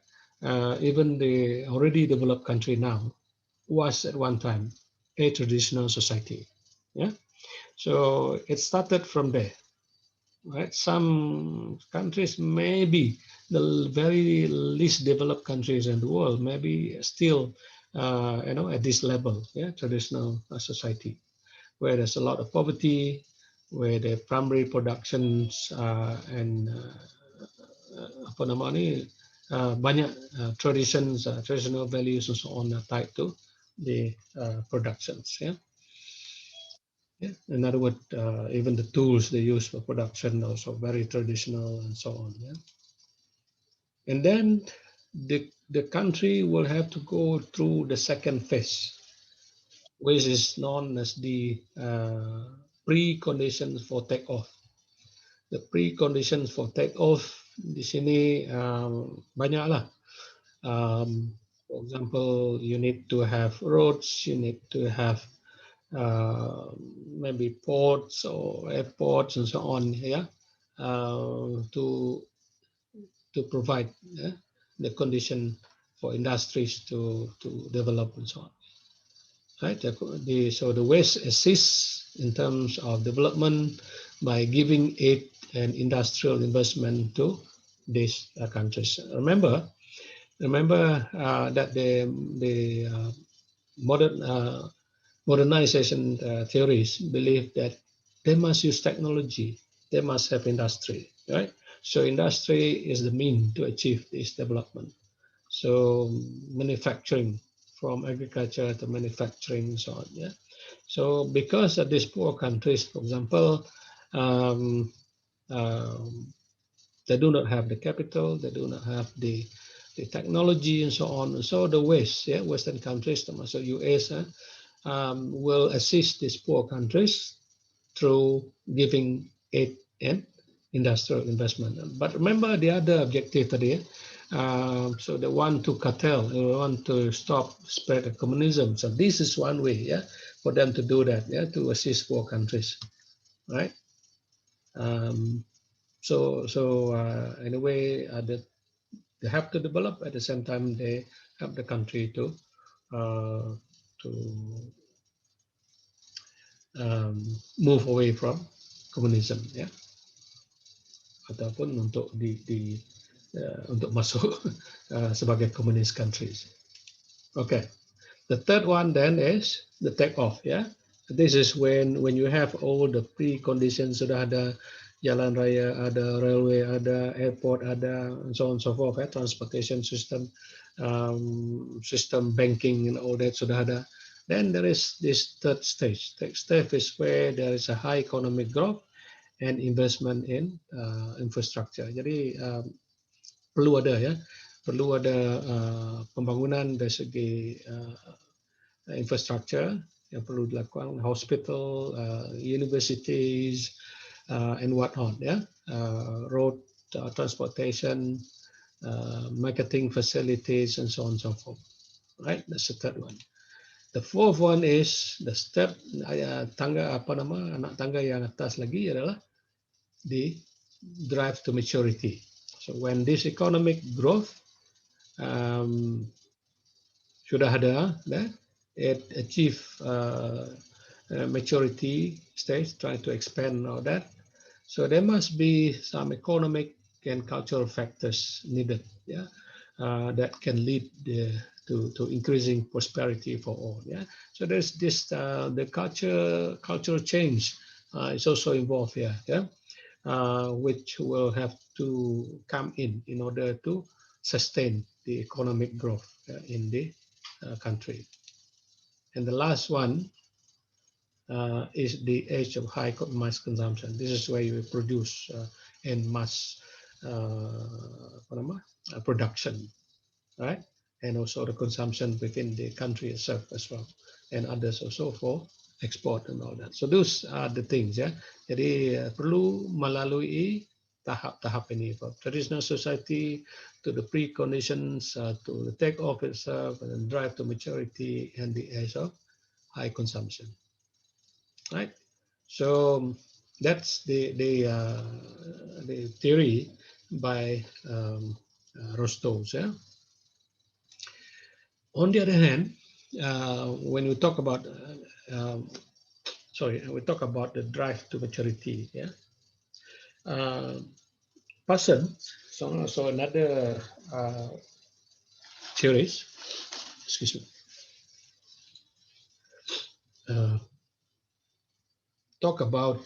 even the already developed country now, was at one time a traditional society. Yeah, so it started from there, right? Some countries, maybe the very least developed countries in the world, maybe still at this level, yeah, traditional society, where there's a lot of poverty, where the primary productions and apa namanya banyak traditions, traditional values and so on are tied to the productions. Yeah. Yeah. In other words, even the tools they use for production also very traditional and so on. Yeah. And then the country will have to go through the second phase, which is known as the preconditions for takeoff. The preconditions for takeoff di sini banyaklah. For example, you need to have roads, you need to have maybe ports or airports and so on, yeah, to provide the condition for industries to develop and so on. Right? So the West assists in terms of development by giving aid and industrial investment to these countries. Remember that the modernization theories believe that they must use technology, they must have industry, right? So industry is the mean to achieve this development. So manufacturing, from agriculture to manufacturing and so on. Yeah. So because of these poor countries, for example, they do not have the capital, they do not have the technology and so on. So the West, yeah, Western countries, termasuk US, will assist these poor countries through giving aid and industrial investment. But remember the other objective today. So they want to curtail, they want to stop spread of communism. So this is one way, yeah, for them to do that, yeah, to assist poor countries, right? So in a way, they have to develop at the same time they help the country to move away from komunisme, ya, ataupun untuk untuk masuk sebagai communist countries. Okay, the third one then is the take off, ya. This is when you have all the preconditions, sudah ada jalan raya, ada railway, ada airport, ada and so on and so forth, transportation system, system banking and all that sudah ada. Then there is this third stage. Third stage is where there is a high economic growth and investment in infrastructure. Jadi perlu ada, ya, perlu ada pembangunan dari segi infrastructure yang perlu dilakukan, hospital, universities, and whatnot, ya, road transportation, marketing facilities, and so on and so forth. Right, that's the third one. The fourth one is the step, tangga anak tangga yang atas lagi adalah the drive to maturity. So when this economic growth sudah ada, it achieve maturity stage, trying to expand all that. So there must be some economic and cultural factors needed, yeah, that can lead to increasing prosperity for all. Yeah, so there's this the cultural change is also involved here. Yeah, which will have to come in order to sustain the economic growth in the country. And the last one is the age of high mass consumption. This is where you produce in mass production, right? And also the consumption within the country itself as well, and others also for export and all that. So those are the things, ya. Jadi perlu melalui tahap-tahap ini, from traditional society to the preconditions, to the take off itself, and then drive to maturity and the age of high consumption, right? So that's the theory by Rostos, yeah. On the other hand, when we talk about we talk about the drive to maturity, yeah. Person, so another theories, excuse me, talk about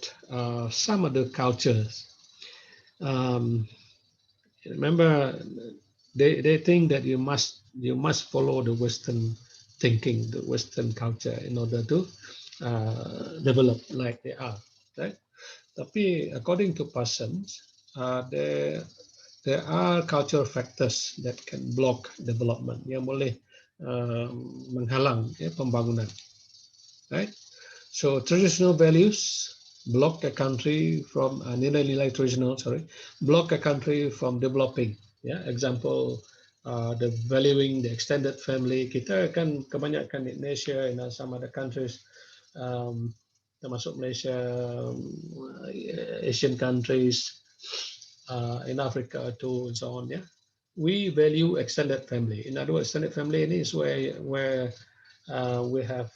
some of the cultures. Remember, they think that you must follow the Western thinking, the Western culture, in order to develop like they are, right? Tapi according to persons, there are cultural factors that can block development, yang boleh menghalang pembangunan, right? So traditional values block a country from nilai-nilai traditional, block a country from developing. Yeah, example, the valuing the extended family. Kita kan kebanyakan di Indonesia, in some other countries, termasuk Malaysia, Asian countries, in Africa too, and so on. Yeah, we value extended family. In other words, extended family is where we have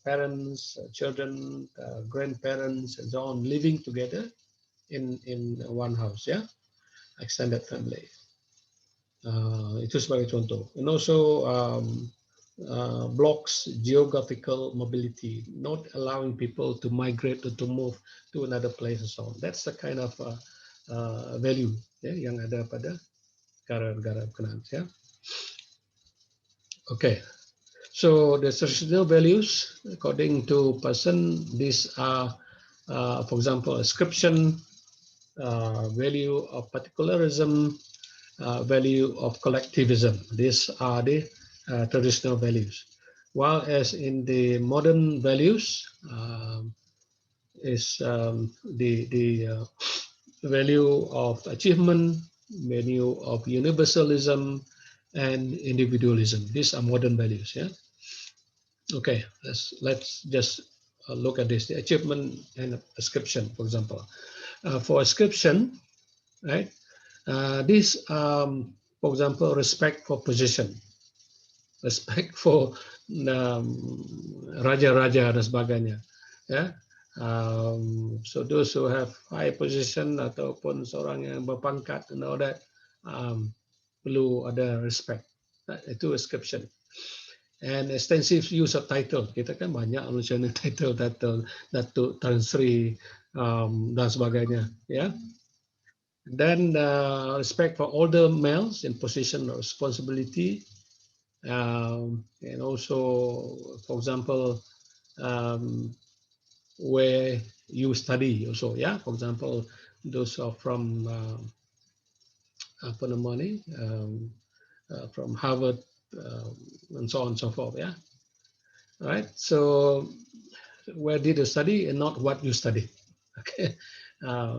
parents, children, grandparents, and so on living together in one house, yeah, extended family. Itu sebagai contoh. And also blocks geographical mobility, not allowing people to migrate or to move to another place and so on. That's the kind of value, yeah, yang ada pada negara-negara berkenaan, ya. Okay. So the traditional values, according to person, these are, for example, ascription, value of particularism, value of collectivism. These are the traditional values. While as in the modern values is the value of achievement, value of universalism, and individualism. These are modern values, yeah. Okay, let's just look at this, the achievement and ascription, for example. For ascription, right, this, for example, respect for position, respect for raja-raja dan sebagainya, ya, So those who have high position ataupun seorang yang berpangkat and all that, perlu ada respect. Itu description. And extensive use of title. Kita kan banyak mengenai title, Datuk, Tan Sri, dan sebagainya. Ya. Then respect for older males in position of responsibility, and also, for example, where you study also. Yeah, for example, those are from apa nama ni, from Harvard, and so on and so forth. Yeah. All right. So where did you study and not what you study? Okay.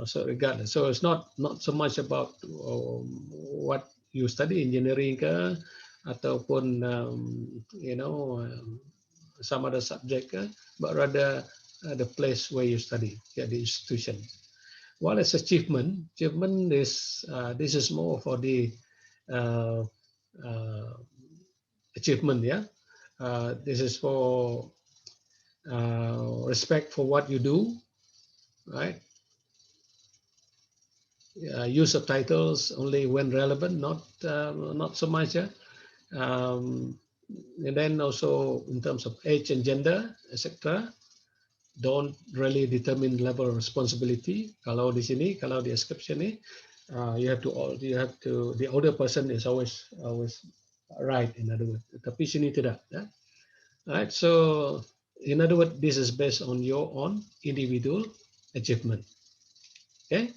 So regardless, so it's not so much about what you study, engineering ke, ataupun some other subject ke, but rather the place where you study, yeah, the institution. While as achievement is this is more for the uh, uh, achievement, yeah. This is for respect for what you do, right? Use of titles only when relevant, not so much. Yeah? And then also in terms of age and gender, etc. Don't really determine level of responsibility. Kalau di sini, kalau di description ni, you have to the older person is always right, in other words. Tapi sini tidak. Yeah? Right. So in other words, this is based on your own individual achievement. Okay.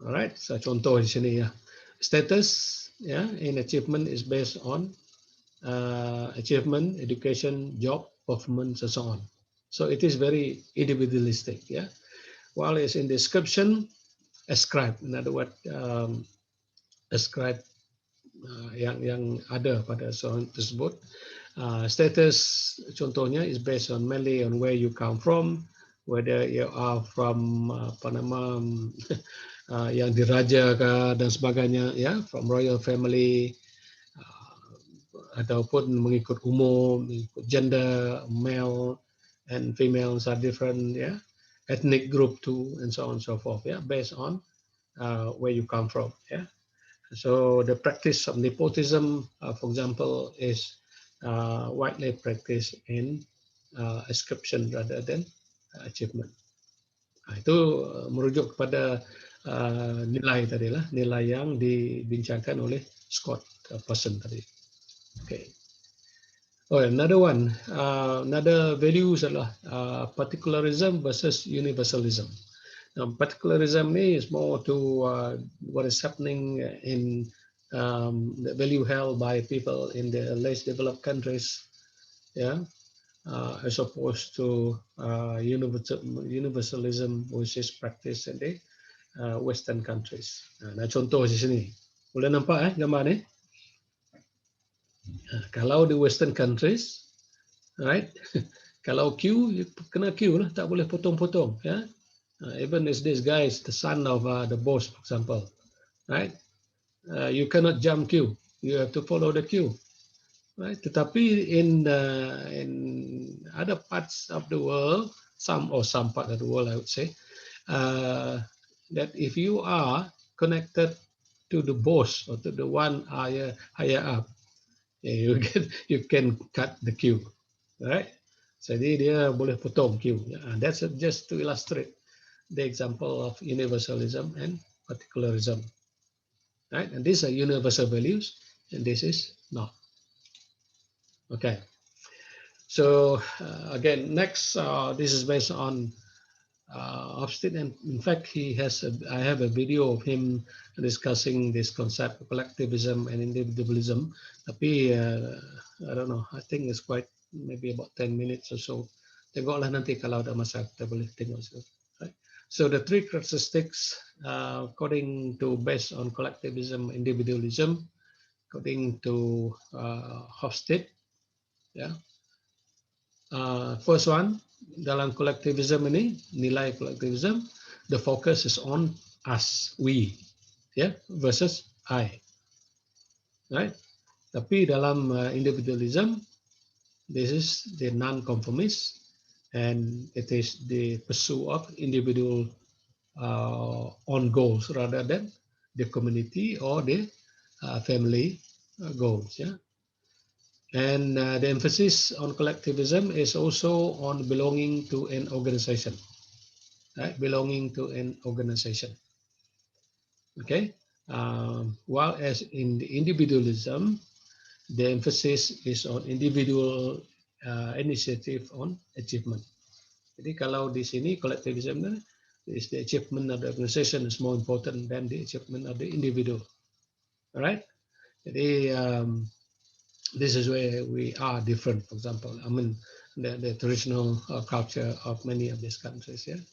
All right. So contoh di sini ya. Status ya in achievement is based on achievement, education, job, performance, and so on. So it is very individualistic. Yeah. While it's in description, ascribe. In other words, ascribe yang ada pada seorang tersebut. Status contohnya is based on mainly on where you come from, whether you are from apa nama yang diraja ke dan sebagainya, ya, from royal family, ataupun mengikut umur, mengikut gender, male and females are different, ya, ethnic group too, and so on and so forth, ya, based on where you come from, ya. So the practice of nepotism, for example, is widely practiced in ascription rather than achievement. Itu merujuk kepada nilai tadi lah, nilai yang dibincangkan oleh Scott Person tadi. Okay. Oh, another one, another values adalah particularism versus universalism. Now, particularism is more to what is happening in the value held by people in the less developed countries, yeah, as opposed to universalism, which is practiced in the Western countries. Nah, contoh di sini, boleh nampak gambar ni? Kalau di Western countries, right? Kalau queue, kena queue lah, tak boleh potong-potong, ya. Even as this guy is the son of the boss, for example, right? You cannot jump queue. You have to follow the queue, right? Tetapi in other parts of the world, some part of the world, I would say, that if you are connected to the boss or to the one higher up, you can cut the queue, right? Jadi dia boleh potong queue. That's just to illustrate the example of universalism and particularism, right? And these are universal values, and this is not. Okay. So again, next, this is based on Hofstede, and in fact, I have a video of him discussing this concept of collectivism and individualism. Tapi I don't know. I think it's quite maybe about 10 minutes or so. Tengoklah nanti kalau ada masa kita boleh tengok. Right? So the three characteristics, according to based on collectivism, individualism, according to Hofstede, yeah. First one, dalam collectivism ini, nilai collectivism, the focus is on us, we, yeah, versus I, right? Tapi dalam individualism, this is the non-conformist, and it is the pursuit of individual own goals rather than the community or the family goals. Yeah, and the emphasis on collectivism is also on belonging to an organization, right? Belonging to an organization. Okay, while as in the individualism, the emphasis is on individual initiative on achievement. Jadi kalau di sini collectivism is the achievement of the organization is more important than the achievement of the individual. All right. Jadi this is where we are different. For example, I mean the traditional culture of many of these countries. Yeah.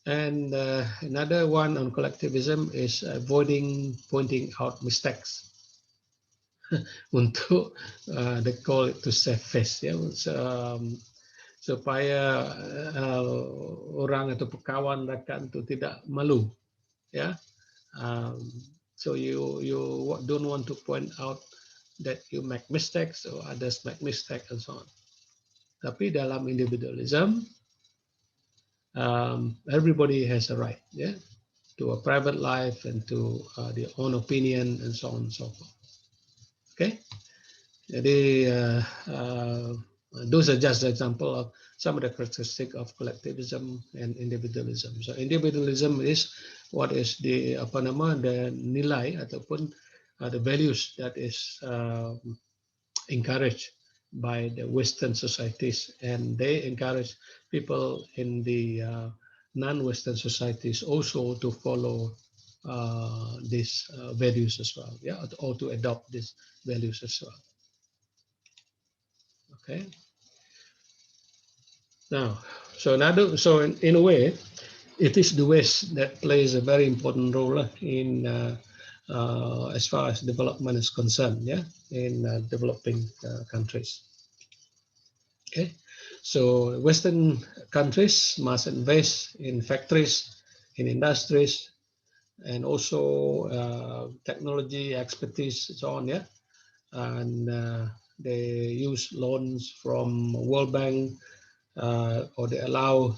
And another one on collectivism is avoiding pointing out mistakes. Untuk they call it to save face, ya, supaya orang atau kawan rakan itu tidak malu, ya. So you don't want to point out that you make mistakes or others make mistake and so on. Tapi dalam individualism, everybody has a right, yeah, to a private life and to their own opinion and so on and so forth. Okay. Jadi those are just example of some of the characteristics of collectivism and individualism. So individualism is what is the the nilai ataupun the values that is encouraged by the Western societies, and they encourage people in the non-Western societies also to follow these values as well, yeah, or to adopt these values as well. Okay. Now, so in a way, it is the West that plays a very important role in as far as development is concerned, yeah, in developing countries. Okay, so Western countries must invest in factories, in industries, and also technology expertise, so on, yeah, and they use loans from World Bank. Or they allow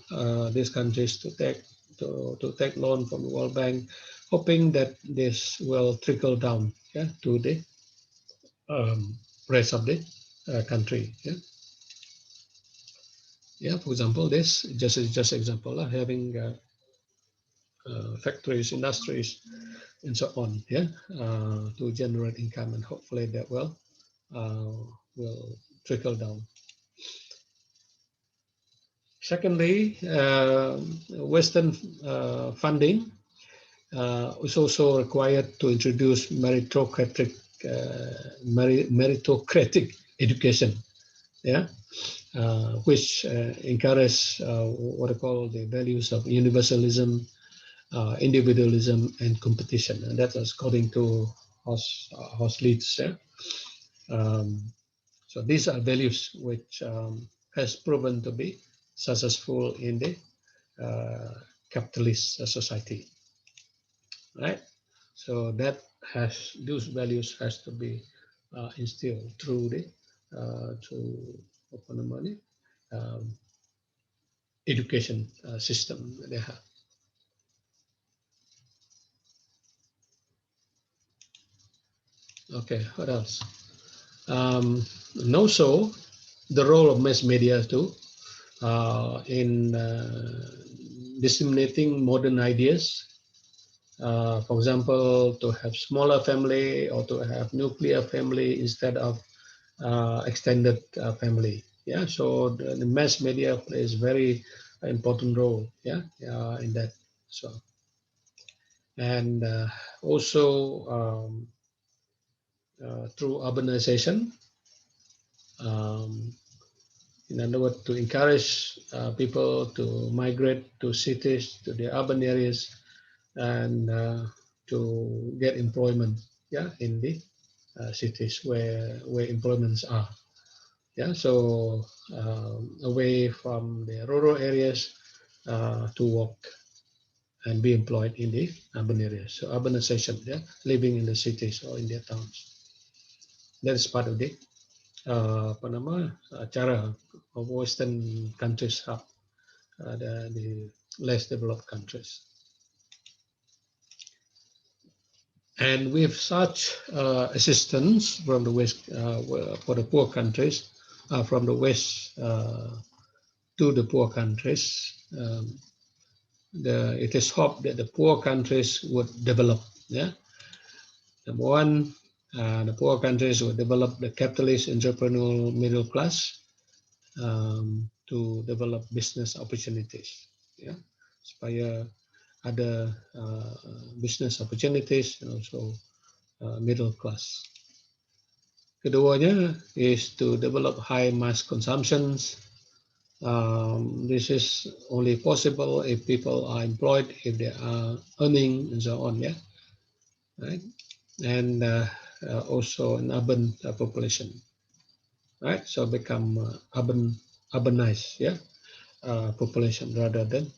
these countries to take loan from the World Bank, hoping that this will trickle down, yeah, to the rest of the country. Yeah, yeah. For example, this just example, having factories, industries, and so on. Yeah, to generate income, and hopefully that will trickle down. Secondly, Western funding is also required to introduce meritocratic education, yeah, which encourage what I call the values of universalism, individualism, and competition, and that is according to Leeds. Yeah? So these are values which has proven to be successful in the capitalist society, right? So that those values has to be instilled through the education system that they have. Okay, what else? And also the role of mass media too in disseminating modern ideas. For example, to have smaller family or to have nuclear family instead of extended family. Yeah, so the mass media plays very important role. Yeah, in that. So, and also through urbanization. In other words, to encourage people to migrate to cities, to the urban areas, and to get employment, yeah, in the cities where employments are. Yeah, so away from the rural areas to work and be employed in the urban areas. So urbanization, yeah, living in the cities or in their towns. That is part of the cara Western countries have, the less developed countries. And with such assistance from the West for the poor countries, from the West to the poor countries, it is hoped that the poor countries would develop. Yeah, number one, the poor countries would develop the capitalist entrepreneurial middle class to develop business opportunities. Yeah, supaya ada business opportunities and also middle class. Keduanya is to develop high mass consumptions. This is only possible if people are employed, if they are earning, and so on. Yeah, right. And also an urban population, right? So become urbanized, yeah, population rather than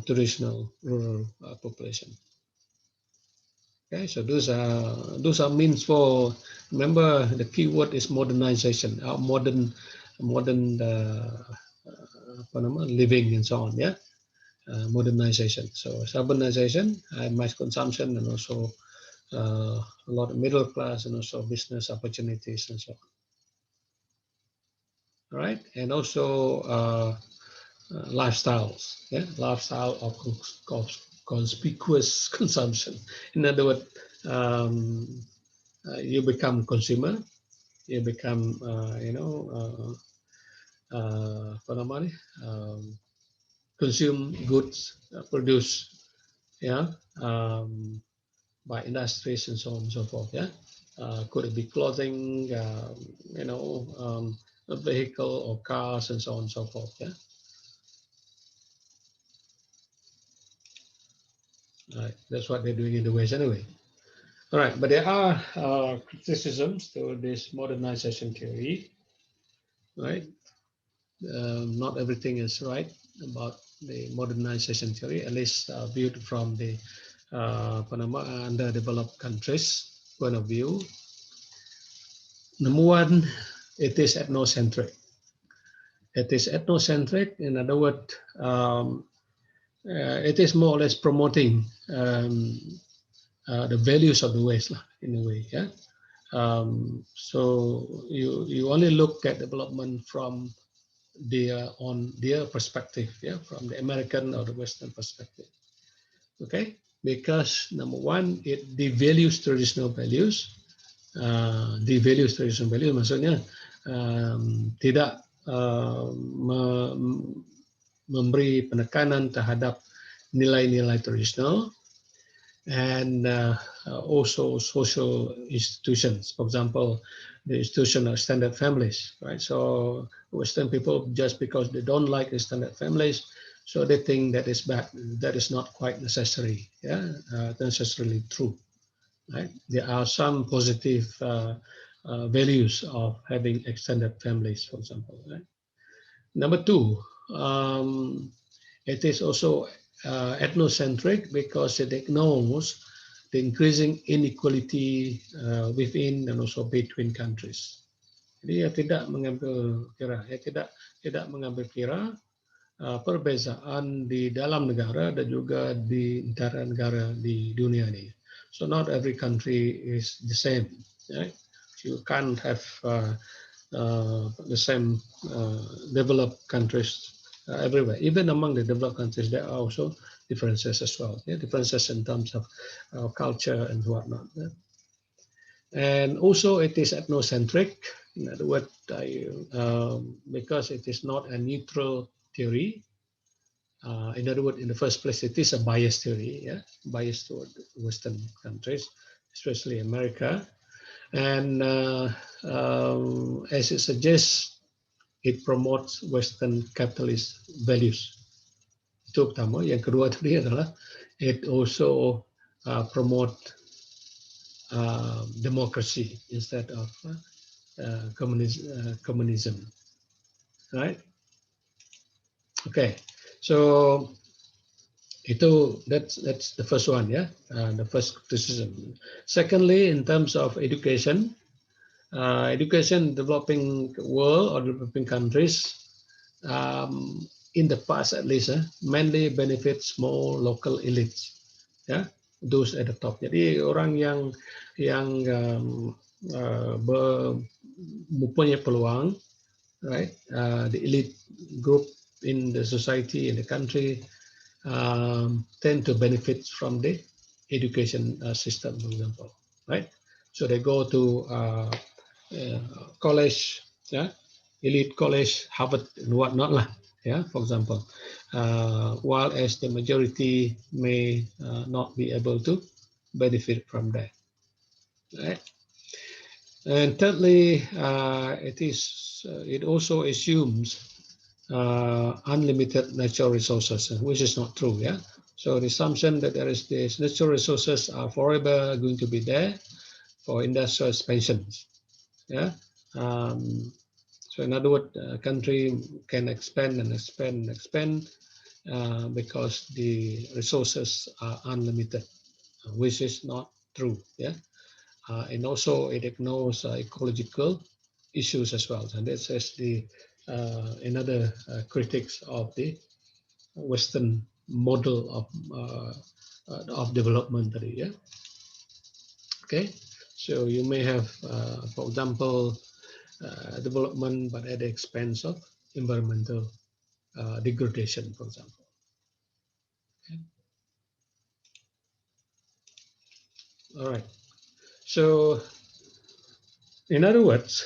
traditional rural population. Okay, so those are means for. Remember, the key word is modernization, modern living and so on. Yeah, modernization. So urbanization, mass consumption, and also a lot of middle class and also business opportunities and so on. All right, and also lifestyles. Yeah, lifestyle of conspicuous consumption. In other words, you become consumer, you become consume goods produced, yeah, by industries and so on and so forth. Yeah, could it be clothing, a vehicle or cars and so on and so forth. Yeah. Right. That's what they're doing in the West anyway. All right, but there are criticisms to this modernization theory, right? Not everything is right about the modernization theory, at least viewed from the underdeveloped countries point of view. Number one, it is ethnocentric. It is ethnocentric. In other words, it is more or less promoting the values of the West, in a way. Yeah. So you only look at development from their perspective, yeah, from the American or the Western perspective. Okay, because number one, it devalues traditional values. Devalues traditional values maksudnya tidak memberi penekanan terhadap nilai-nilai tradisional, and also social institutions. For example, the institution of extended families, right? So Western people, just because they don't like extended families, so they think that is bad. That is not quite necessary, yeah, necessarily true, right? There are some positive values of having extended families, for example, right? Number two, it is also ethnocentric because it ignores the increasing inequality within and also between countries. Jadi ya tidak mengambil kira, tidak mengambil kira perbezaan di dalam negara dan juga di antara negara di dunia ini. So not every country is the same. Right? You can't have the same developed countries everywhere. Even among the developed countries, there are also differences as well. Yeah? Differences in terms of culture and whatnot. Yeah? And also it is ethnocentric. In other words, because it is not a neutral theory. In other words, in the first place, it is a biased theory, yeah, biased toward Western countries, especially America. And as it suggests, it promotes Western capitalist values. Itu pertama. Yang kedua tadi adalah it also promote democracy instead of communism, right? Okay, so that's the first one, yeah, the first criticism. Secondly, in terms of education, education developing world or developing countries, in the past at least mainly benefit small local elites, ya, those at the top. Jadi orang yang mempunyai peluang, right? The elite group in the society, in the country, tend to benefit from the education system, for example, right? So they go to college, yeah, elite college, Harvard and whatnot lah, yeah, for example, while as the majority may not be able to benefit from that, right? And thirdly, it also assumes unlimited natural resources, which is not true. Yeah. So the assumption that there is these natural resources are forever going to be there for industrial expansions. Yeah. So in other words, a country can expand and expand and expand because the resources are unlimited, which is not true. Yeah. And also it ignores ecological issues as well. And this is the another critics of the Western model of development. Yeah. Okay. So you may have, for example, development, but at the expense of environmental degradation, for example. Okay. All right. So in other words,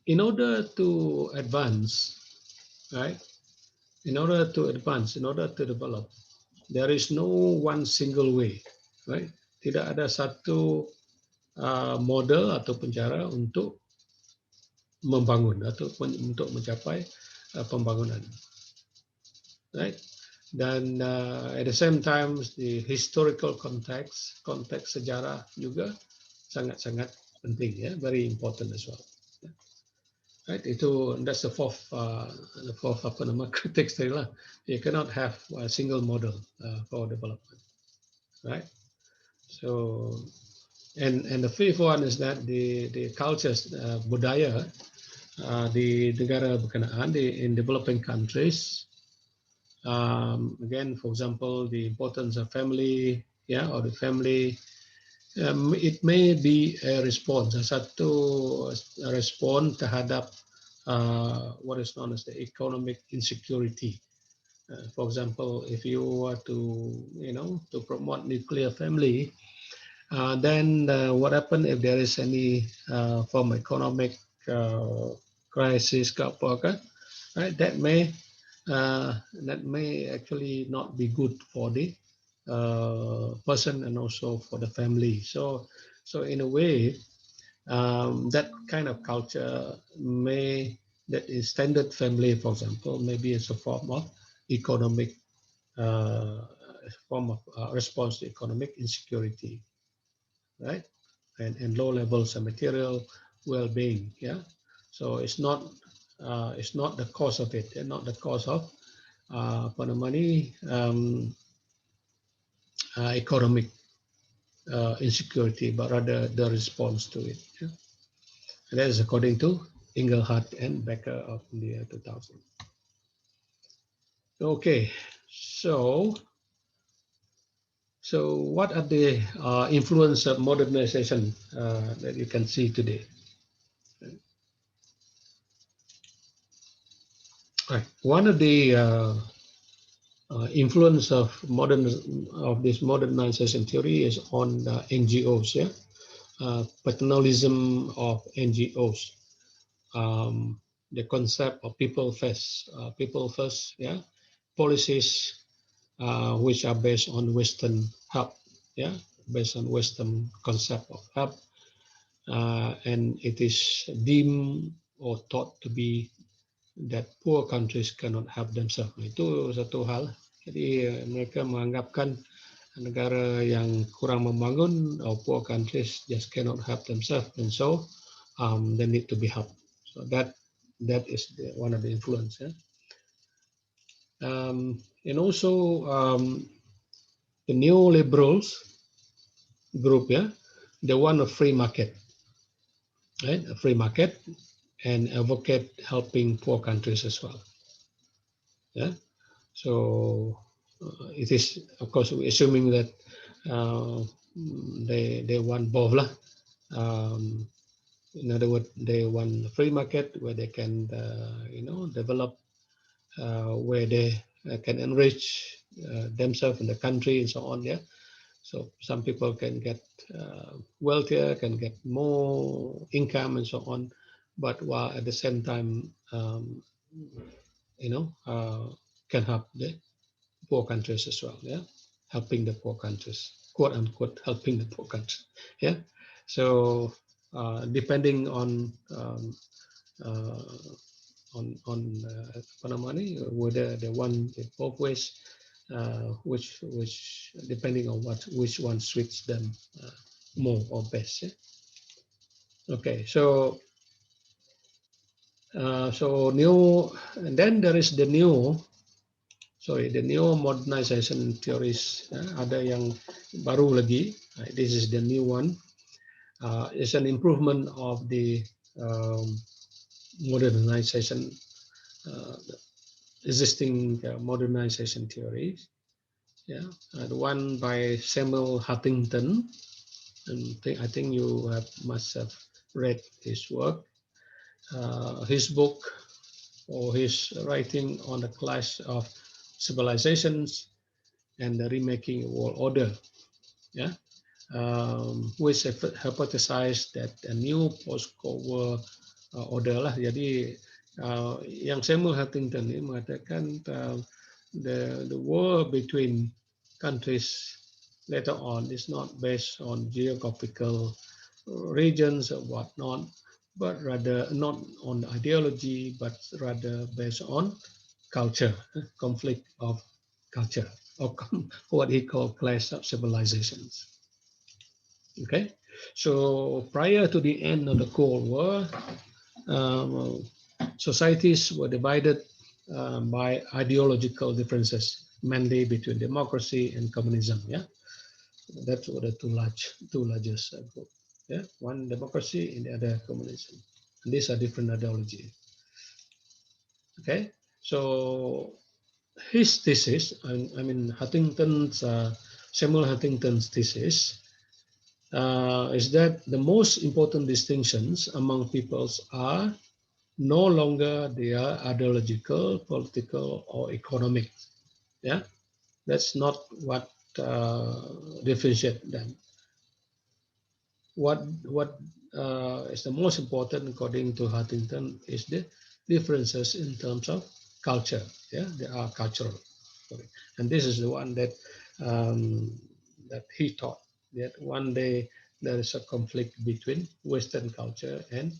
in order to advance, right? In order to advance, in order to develop, there is no one single way, right? Tidak ada satu model ataupun cara untuk membangun ataupun untuk mencapai pembangunan, right? Dan at the same time, the historical context, konteks sejarah juga sangat-sangat penting, ya, very important as well. Right, that's the fourth apa nama critics tadi lah. You cannot have a single model for development, right? So, and the fifth one is that the cultures, budaya di negara berkenaan, in developing countries, again, for example, the importance of family, yeah, or the family. It may be a response, satu respon terhadap what is known as the economic insecurity. For example, if you were to promote nuclear family, then what happens if there is any form of economic crisis, right? That may actually not be good for the person and also for the family. So in a way, that kind of culture that is standard family, for example, maybe it's a form of economic response to economic insecurity, right? And low levels of material well-being. Yeah. So it's not the cause of it, and not the cause of economic insecurity, but rather the response to it. Yeah? And that is according to Engelhardt and Becker of the year 2000. Okay, so what are the influence of modernization that you can see today? Right. One of the influence of this modernization theory is on NGOs. Yeah, paternalism of NGOs. The concept of people first, yeah, policies which are based on Western help, yeah, based on Western concept of help, and it is deemed or thought to be that poor countries cannot help themselves. Itu satu hal. Jadi mereka menganggapkan negara yang kurang membangun, or poor countries just cannot help themselves, and so they need to be helped. So that is one of the influence. Yeah? And also the neoliberals group, yeah, they want a free market, right? A free market, and advocate helping poor countries as well. Yeah. So it is, of course, we're assuming that they want both lah. In other words, they want a free market where they can, develop, where they can enrich themselves in the country and so on. Yeah. So some people can get wealthier, can get more income and so on, but while at the same time, can help the poor countries as well. Yeah, helping the poor countries, quote unquote, helping the poor countries. Yeah. So depending uh, apa namanya, whether they want it both ways, which depending on which one suits them more or best. Yeah? Okay, so new, and then there is the new modernization theories. Ada yang baru lagi. This is the new one. It's an improvement of the modernization, existing modernization theories. Yeah, the one by Samuel Huntington, and I think you must have read his work, his book, or his writing on the clash of civilizations and the remaking world order. Yeah, which hypothesized that a new post-Cold War order lah. Jadi yang Samuel Huntington ini mengatakan the war between countries later on is not based on geographical regions or whatnot, but rather not on ideology, but rather based on culture, conflict of culture, or what he called clash of civilizations. Okay, so prior to the end of the Cold War, societies were divided by ideological differences, mainly between democracy and communism. Yeah, that's what the two largest group. Yeah, one democracy and the other communism. And these are different ideologies. Okay, so his thesis, I mean Huntington's, Samuel Huntington's thesis, is that the most important distinctions among peoples are no longer their ideological, political, or economic. Yeah, that's not what differentiates them. What is the most important, according to Huntington, is the differences in terms of culture. Yeah, they are cultural, and this is the one that that he taught, that one day there is a conflict between Western culture and,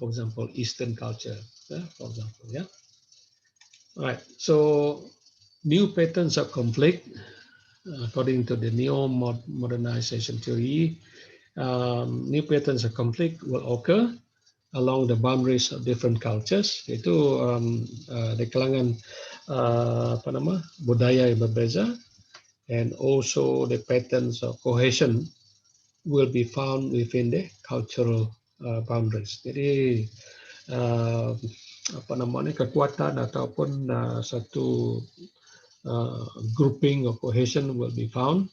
for example, Eastern culture. For example, yeah. All right. So new patterns of conflict, according to the neo-modernization theory. New patterns of conflict will occur along the boundaries of different cultures. Itu di kalangan budaya yang berbeza, and also the patterns of cohesion will be found within the cultural boundaries. Jadi kekuatan ataupun satu grouping of cohesion will be found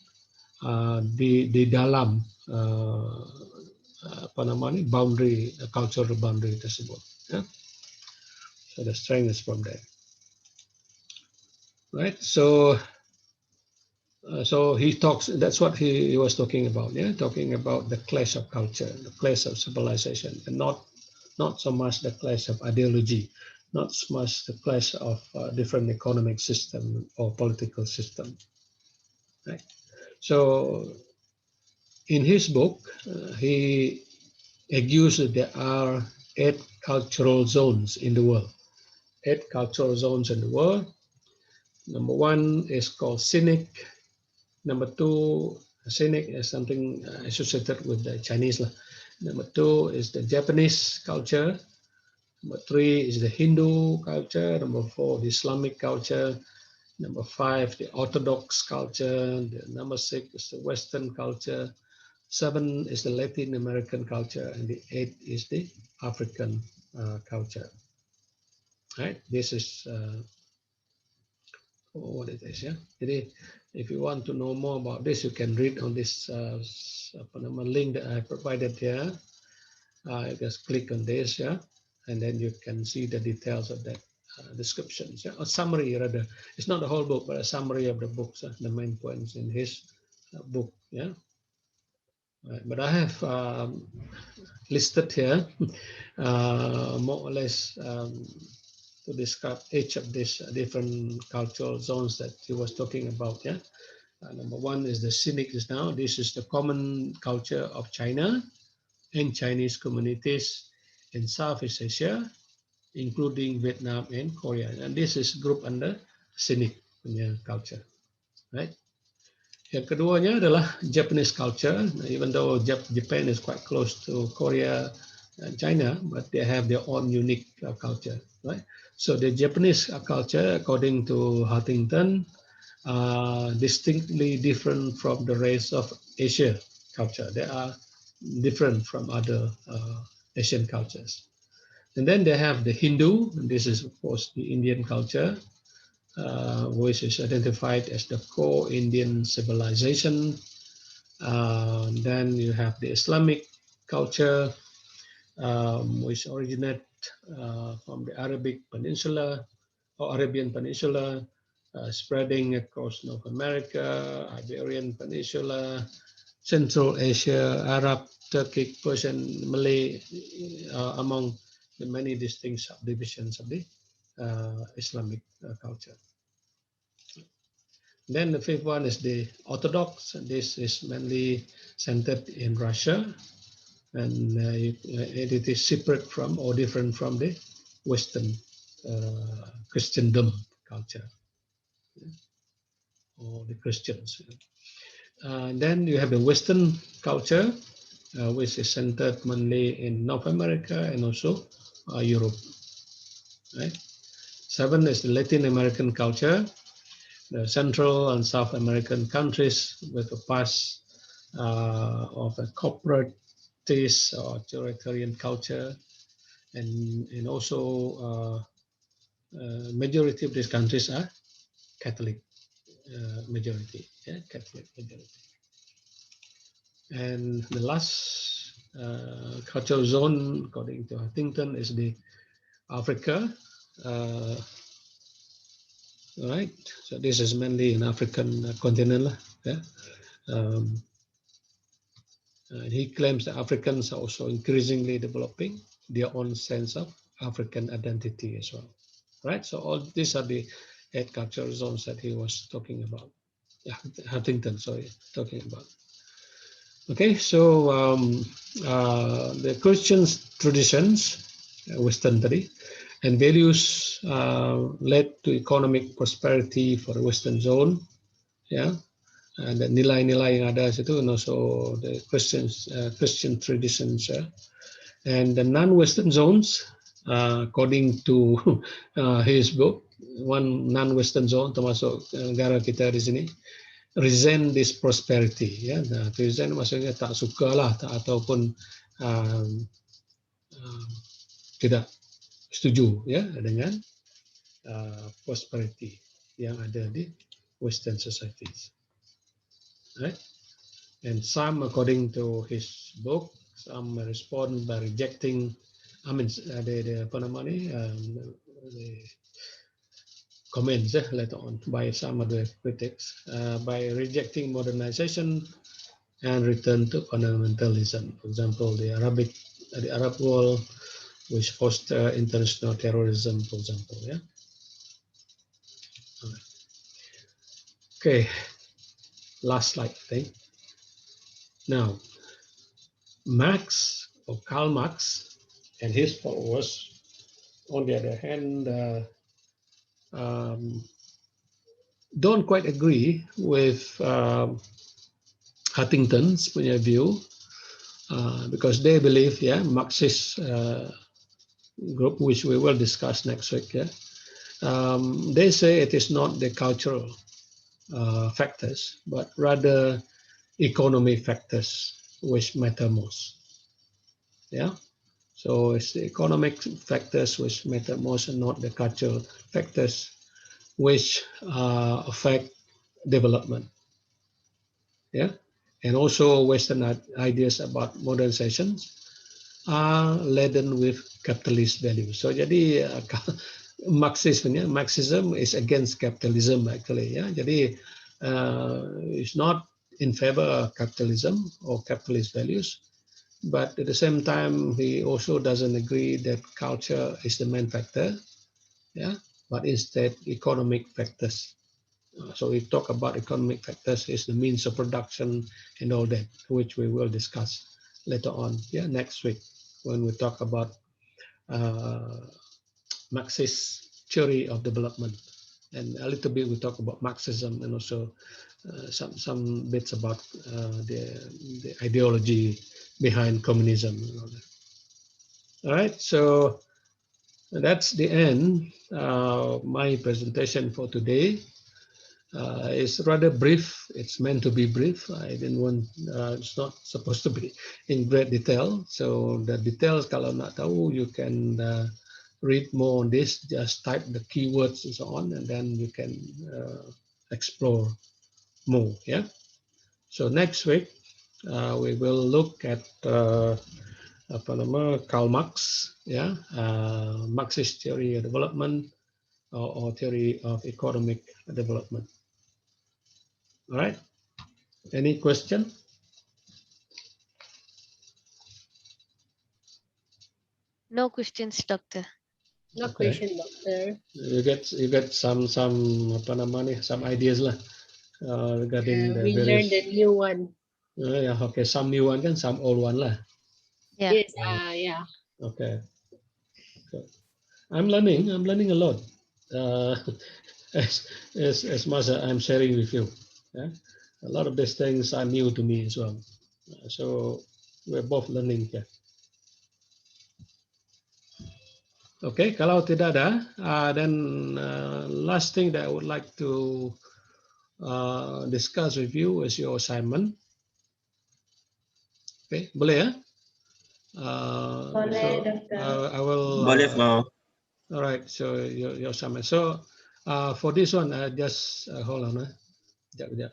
di dalam boundary, cultural boundary tersebut. Yeah? So the strength is from there, right? So he talks. That's what he was talking about. Yeah, talking about the clash of culture, the clash of civilization, and not so much the clash of ideology, not so much the clash of different economic system or political system. Right. So in his book, he argues that there are 8 cultural zones in the world. 8 cultural zones in the world. Number 1 is called Sinic. Number 2, Sinic is something associated with the Chinese. Number 2 is the Japanese culture. Number 3 is the Hindu culture. Number 4, the Islamic culture. Number 5, the Orthodox culture. Number 6 is the Western culture. 7 is the Latin American culture, and the 8 is the African culture. Right? This is what it is. Yeah. If you want to know more about this, you can read on this link that I provided here. You just click on this, yeah, and then you can see the details of that descriptions. Yeah, a summary rather. It's not the whole book, but a summary of the books, the main points in his book. Yeah, right. But I have listed here more or less to describe each of these different cultural zones that he was talking about. Yeah, number one is the cynics. Now, this is the common culture of China and Chinese communities in Southeast Asia, including Vietnam and Korea. And this is grouped under Sinic punya culture, right? Yang keduanya adalah Japanese culture. Even though Japan is quite close to Korea and China, but they have their own unique culture, right? So the Japanese culture, according to Huntington, distinctly different from the rest of Asia culture. They are different from other Asian cultures. And then they have the Hindu, and this is of course the Indian culture, which is identified as the core Indian civilization. Then you have the Islamic culture, which originate from the Arabic Peninsula or Arabian Peninsula, spreading across North America, Iberian Peninsula, Central Asia, Arab, Turkic, Persian, Malay, among the many distinct subdivisions of the Islamic culture. Then the fifth one is the Orthodox. This is mainly centered in Russia, and it is separate from or different from the Western Christendom culture, or the Christians. Then you have the Western culture, which is centered mainly in North America and also Europe. Right? 7 is the Latin American culture, the Central and South American countries with a past of a corporatist or authoritarian culture, and also majority of these countries are Catholic majority, yeah, Catholic majority. And the last cultural zone, according to Huntington, is the Africa. Right. So this is mainly an African continent. Yeah. He claims that Africans are also increasingly developing their own sense of African identity as well. Right. So all these are the 8 cultural zones that he was talking about. Yeah, Huntington, sorry, talking about. Okay, so the Christian traditions, Western tadi, and values led to economic prosperity for the Western zone, yeah, and the nilai-nilai yang ada situ, and also the Christian traditions, and the non-Western zones, according to his book, one non-Western zone termasuk negara kita di sini, resent this prosperity, ya. Nah, resent maksudnya tak suka lah, ataupun tidak setuju, ya, dengan prosperity yang ada di Western societies, right? And some, according to his book, some respond by rejecting. I mean, apa nama ni? The comments later on by some of the critics by rejecting modernization and return to fundamentalism. For example, the Arab world, which foster international terrorism, for example. Yeah. Okay. Last slide, I think. Now, Marx or Karl Marx and his followers, on the other hand, don't quite agree with Huntington's punya view, because they believe, yeah, Marxist group, which we will discuss next week, yeah, they say it is not the cultural factors, but rather economic factors which matter most. Yeah, So it's the economic factors which matter most and not the cultural factors which affect development. Yeah, and also Western ideas about modernization are laden with capitalist values. So jadi Marxism is against capitalism actually. Yeah, jadi it's not in favor of capitalism or capitalist values, but at the same time he also doesn't agree that culture is the main factor. Yeah, but instead economic factors. So we talk about economic factors is the means of production and all that, which we will discuss later on, yeah, next week when we talk about Marxist theory of development, and a little bit we talk about Marxism and also some bits about the ideology behind communism and all that. All right, so that's the end of my presentation for today. It's rather brief. It's meant to be brief. I didn't want. It's not supposed to be in great detail. So the details, kalau nak tahu, you can read more on this. Just type the keywords and so on, and then you can explore more. Yeah. So next week we will look at apa nama Karl Marx. Yeah. Marxist theory of development or theory of economic development. All right. Any question? No questions, Doctor. No Okay. question, doctor. You get some apa namanya some ideas lah regarding the We learned various. the new one. Yeah, okay. Some new one kan, some old one lah. Yeah. Yes, yeah. Okay. Good. I'm learning a lot. Uh, as much as I'm sharing with you. Yeah? A lot of these things are new to me as well. So we're both learning here. Okay, kalau tidak ada, then last thing that I would like to discuss with you is your assignment. Okay, boleh ya? So I will. Boleh, Prof. All right, so your assignment. So for this one, just hold on. Sekejap.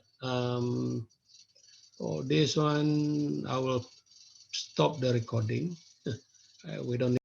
For this one, I will stop the recording. We don't